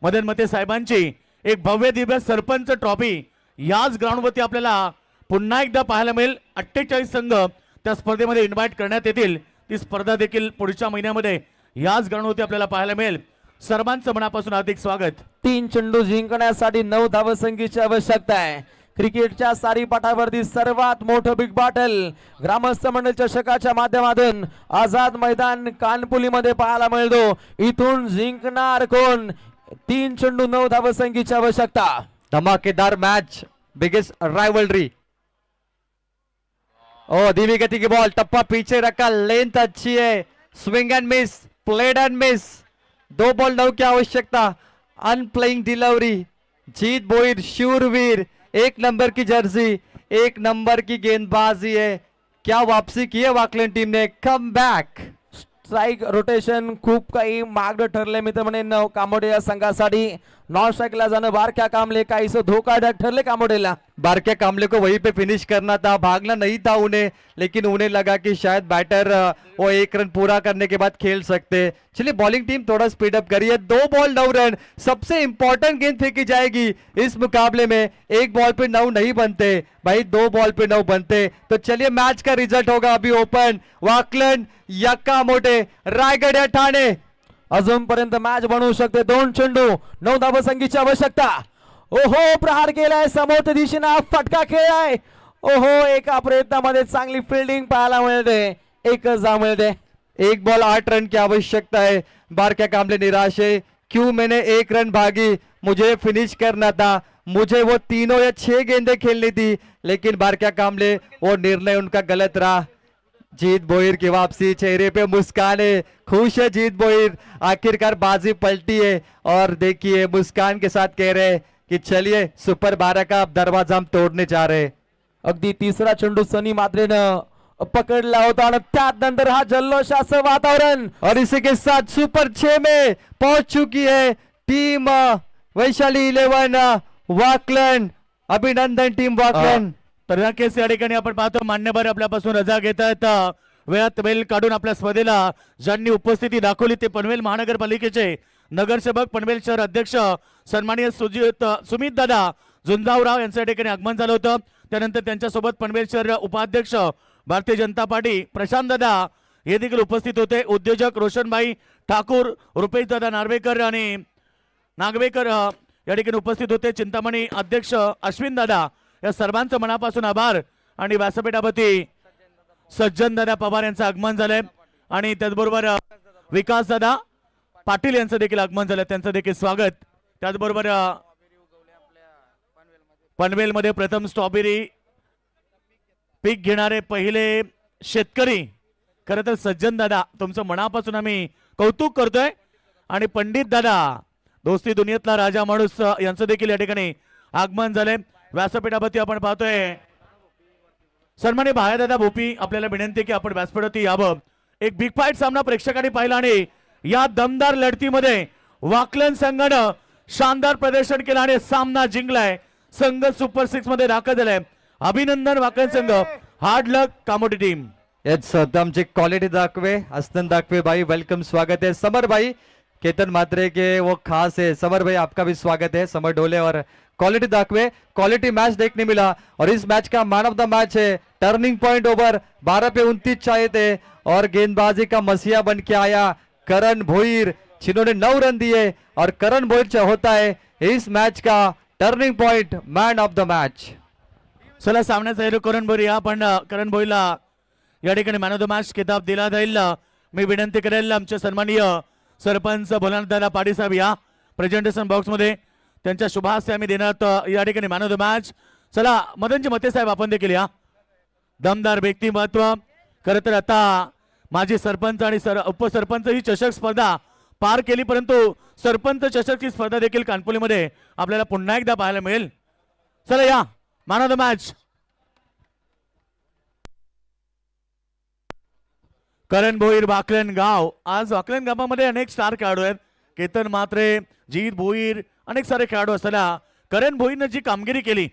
मदन मते साहेबांची एक भव्य दिव्य सरपंच ट्रॉफी याच ग्राउंडवरती आपल्याला पुन्हा एकदा पाहायला मिळेल. 48 संघ त्या स्पर्धेमध्ये इन्व्हाइट करण्यात येतील. ती स्पर्धा देखील पुढच्या महिन्यामध्ये याच ग्राउंडवरती आपल्याला पाहायला मिळेल. सर्वांचं मनापासून हार्दिक स्वागत. 3 चेंडू जिंकण्यासाठी 9 धावसंख्येची आवश्यकता आहे. क्रिकेटच्या सारीपाटावरती सर्वात मोठं बिग बॅटल ग्रामस्थ मंडळ चषकाच्या माध्यमातून आझाद मैदान कानपुलीमध्ये पाहायला मिळतो. इथून जिंकणार कोण. 3 चेंडू 9 धावसंख्येची आवश्यकता. धमाकेदार मैच, बिगेस्ट राइवलरी. ओ धीमी गति की बॉल, टप्पा पीछे रखा, लेंथ अच्छी है, swing and miss, played end miss. 2 ball 9 की आवश्यकता. अनप्लेइंग डिलीवरी. जीत बोईर शूरवीर, 1 नंबर की जर्सी, 1 नंबर की गेंदबाजी है. क्या वापसी की है वाकलन टीम ने. Come back. स्ट्राइक रोटेशन खूप काही मागं ठरले मित्र म्हणेन कामोडे या संघासाठी. नॉन स्ट्राइकला जाणं बारक्या कामले काहीसं धोकादायक ठरले कामोडेला. बारके कामले को वहीं पे फिनिश करना था, भागना नहीं था उन्हें, लेकिन उन्हें लगा कि शायद बैटर वो 1 रन पूरा करने के बाद खेल सकते. चलिए बॉलिंग टीम थोड़ा स्पीड अप करिए. 2 बॉल 9 रन, सबसे इंपॉर्टेंट गेंद फेंकी जाएगी इस मुकाबले में. 1 बॉल पे 9 नहीं बनते भाई, 2 बॉल पे 9 बनते. तो चलिए मैच का रिजल्ट होगा अभी ओपन. वाकलन यक्का मोठे, रायगड या ठाणे. अजूनपर्यंत मॅच बनवू शकते. 2 चेंडू 9 धावसंख्येची आवश्यकता. ओहो प्रहार केलाय, समोर दिशेने फटका खेळाय. ओहो एका प्रयत्नामध्ये चांगली फिल्डिंग पाहायला मिळते. 1 धाव मिळते. 1 बॉल 8 रन की आवश्यकता है. बारक्या कामले निराश है. क्यों मैंने 1 रन भागी, मुझे फिनिश करना था, मुझे वो 3 या 6 गेंदें खेलनी थी, लेकिन बारक्या कामले वो निर्णय उनका गलत रहा. जीत बोहिर की वापसी, चेहरे पे मुस्कान है, खुश है जीत बोहिर, आखिरकार बाजी पलटी है और देखिए मुस्कान के साथ कह रहे हैं कि चलिए सुपर 12 का अब दरवाजा हम तोड़ने जा रहे हैं. अगदी तिसरा चेंडू सनी मात्रेनं पकडला होता आणि त्यानंतर हा जल्लोषाचं वातावरण. और इसी के साथ सुपर 6 में पहुंच चुकी है टीम वैशाली 11 वाकलन. अभिनंदन टीम वाकलन. तर नक्कीच या ठिकाणी आपण पाहतो मान्यवर आपल्यापासून रजा घेत आहेत. वेळात वेळ काढून आपल्या स्पर्धेला ज्यांनी उपस्थिती दाखवली ते पनवेल महानगरपालिकेचे नगरसेवक, पनवेल शहर अध्यक्ष सन्माननीय सुमित दादा झुंजावराव यांचं या ठिकाणी आगमन झालं होतं. त्यानंतर त्यांच्यासोबत पनवेल शहर उपाध्यक्ष भारतीय जनता पार्टी प्रशांत दादा हे देखील उपस्थित होते. उद्योजक रोशनभाई ठाकूर, रुपेश दादा नार्वेकर आणि नागवेकर या ठिकाणी उपस्थित होते. चिंतामणी अध्यक्ष अश्विन दादा, या सर्वांचं मनापासून आभार. आणि व्यासपीठावरती सज्जन दादा पवार यांचं आगमन झालंय आणि त्याचबरोबर विकास दादा पाटील यांचं देखील आगमन झालं, त्यांचं देखील स्वागत. त्याचबरोबर पनवेलमध्ये प्रथम स्ट्रॉबेरी पीक घेणारे पहिले शेतकरी खरं तर सज्जन दादा, तुमचं मनापासून आम्ही कौतुक करतोय. आणि पंडित दादा, दोस्ती दुनियेतला राजा माणूस, यांचं देखील या ठिकाणी आगमन झालंय. व्यासपीठावरती आपण पाहतोय सन्माननीय भायादादा भोपी, आपल्याला विनंती आहे की आपण व्यासपीठावरती यावं. एक बिग फाईट सामना प्रेक्षकांनी पाहिला आणि या दमदार लढतीमध्ये वाकलन संघानं शानदार प्रदर्शन केलं आणि सामना जिंकलाय. संघ सुपर 6 मध्ये दाखल झालाय. अभिनंदन वाकलन संघ. हार्ड लक कामोटी टीम. येस आमचे क्वालिटी दाखवे, हसन दाखवे भाई, वेलकम, स्वागत है. समर भाई केतन मात्रे के वो खास है. समर भाई आपका भी स्वागत है. समर डोले और क्वालिटी दाखवे. क्वालिटी मैच देखने मिला और इस मैच का मैन ऑफ द मैच है. टर्निंग पॉइंट ओवर 12 पे 29 चाहिए थे और गेंदबाजी का मसीहा बन के आया करण भोईर, जिन्होंने 9 रन दिए और करण भोईर होता है इस मैच का turning point, man of the match. चला सामन्याचा हेरो करण भोईर, आपण करण भोईरला या ठिकाणी मॅन ऑफ द मॅच किताब दिला जाईल. मी विनंती करेल आमचे सन्माननीय सरपंच भोलानाथदादा पाटील साहेब या प्रेझेंटेशन बॉक्स मध्ये त्यांच्या शुभास्ते आम्ही देणार या ठिकाणी मॅन ऑफ द मॅच. चला मदनजी मते साहेब आपण देखील या. दमदार व्यक्तिमत्व. खरं तर आता माजी सरपंच आणि उपसरपंच ही चषक स्पर्धा पार केली, परंतु सरपंच चषकची स्पर्धा देखील कानपुलीमध्ये आपल्याला पुन्हा एकदा पाहायला मिळेल. चला या मॅन ऑफ द मॅच. करण भोईर, वाकलन गाव. आज वाकलन गावामध्ये अनेक स्टार खेळाडू आहेत. केतन मात्रे, जीत भोईर, अनेक सारे खेळाडू असताना करण भोईरनं जी कामगिरी केली,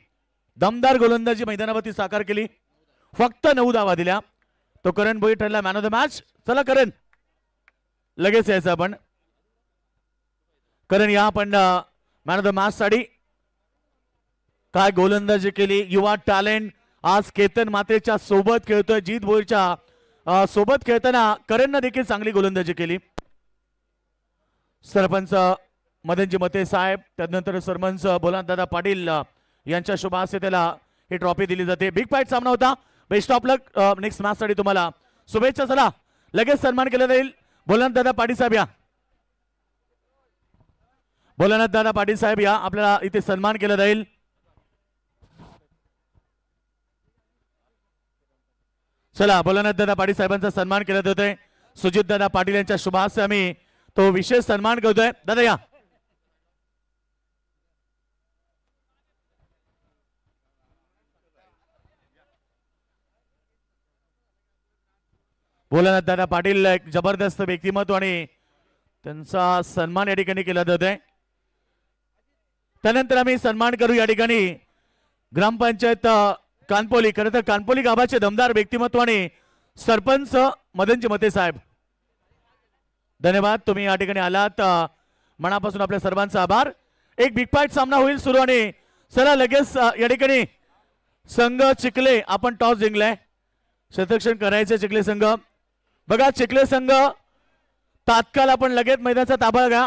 दमदार गोलंदाजी मैदानावरती साकार केली, फक्त 9 धावा दिल्या, तो करण भोईर ठरला मॅन ऑफ द मॅच. चला करण, लगेच यायचं आपण. करण या आपण मॅन ऑफ द मॅच साठी काय गोलंदाजी केली. युवा टॅलेंट आज केतन मात्रेच्या सोबत खेळतोय. जीत भोईरच्या सोबत खेळताना करणनं देखील चांगली गोलंदाजी केली. सरपंच मदनजी मते साहेब, त्यानंतर सरपंच भोलानाथदादा पाटील यांच्या शुभ हस्ते त्याला ही ट्रॉफी दिली जाते. बिग फाईट सामना होता. Best of luck next match साठी तुम्हाला शुभेच्छा. चला लगेच सन्मान केला जाईल. भोलानाथदादा पाटील साहेब या. भोलानाथदादा पाटील साहेब या, आपल्याला इथे सन्मान केला जाईल. चला भोलानाथदादा पाटील साहेबांचा सन्मान केला जातोय. सुजितदादा पाटील यांच्या शुभ हस्ते आम्ही तो विशेष सन्मान करतोय. दादा या. भोलानाथदादा पाटील एक जबरदस्त व्यक्तिमत्व आणि त्यांचा सन्मान या ठिकाणी केला जातोय. त्यानंतर आम्ही सन्मान करू या ठिकाणी ग्रामपंचायत कानपोली. खरं तर कानपोली गावाचे दमदार व्यक्तिमत्व आणि सरपंच मदनजी मते साहेब, धन्यवाद तुम्ही या ठिकाणी आलात. मनापासून आपल्या सर्वांचा आभार. एक बिग फाईट सामना होईल सुरू आणि चला लगेच या ठिकाणी संघ चिखले, आपण टॉस जिंकलाय. शतरक्षण करायचे चिखले संघ. बघा चिखले संघ तात्काळ आपण लगेच मैदानाचा ताबा घ्या.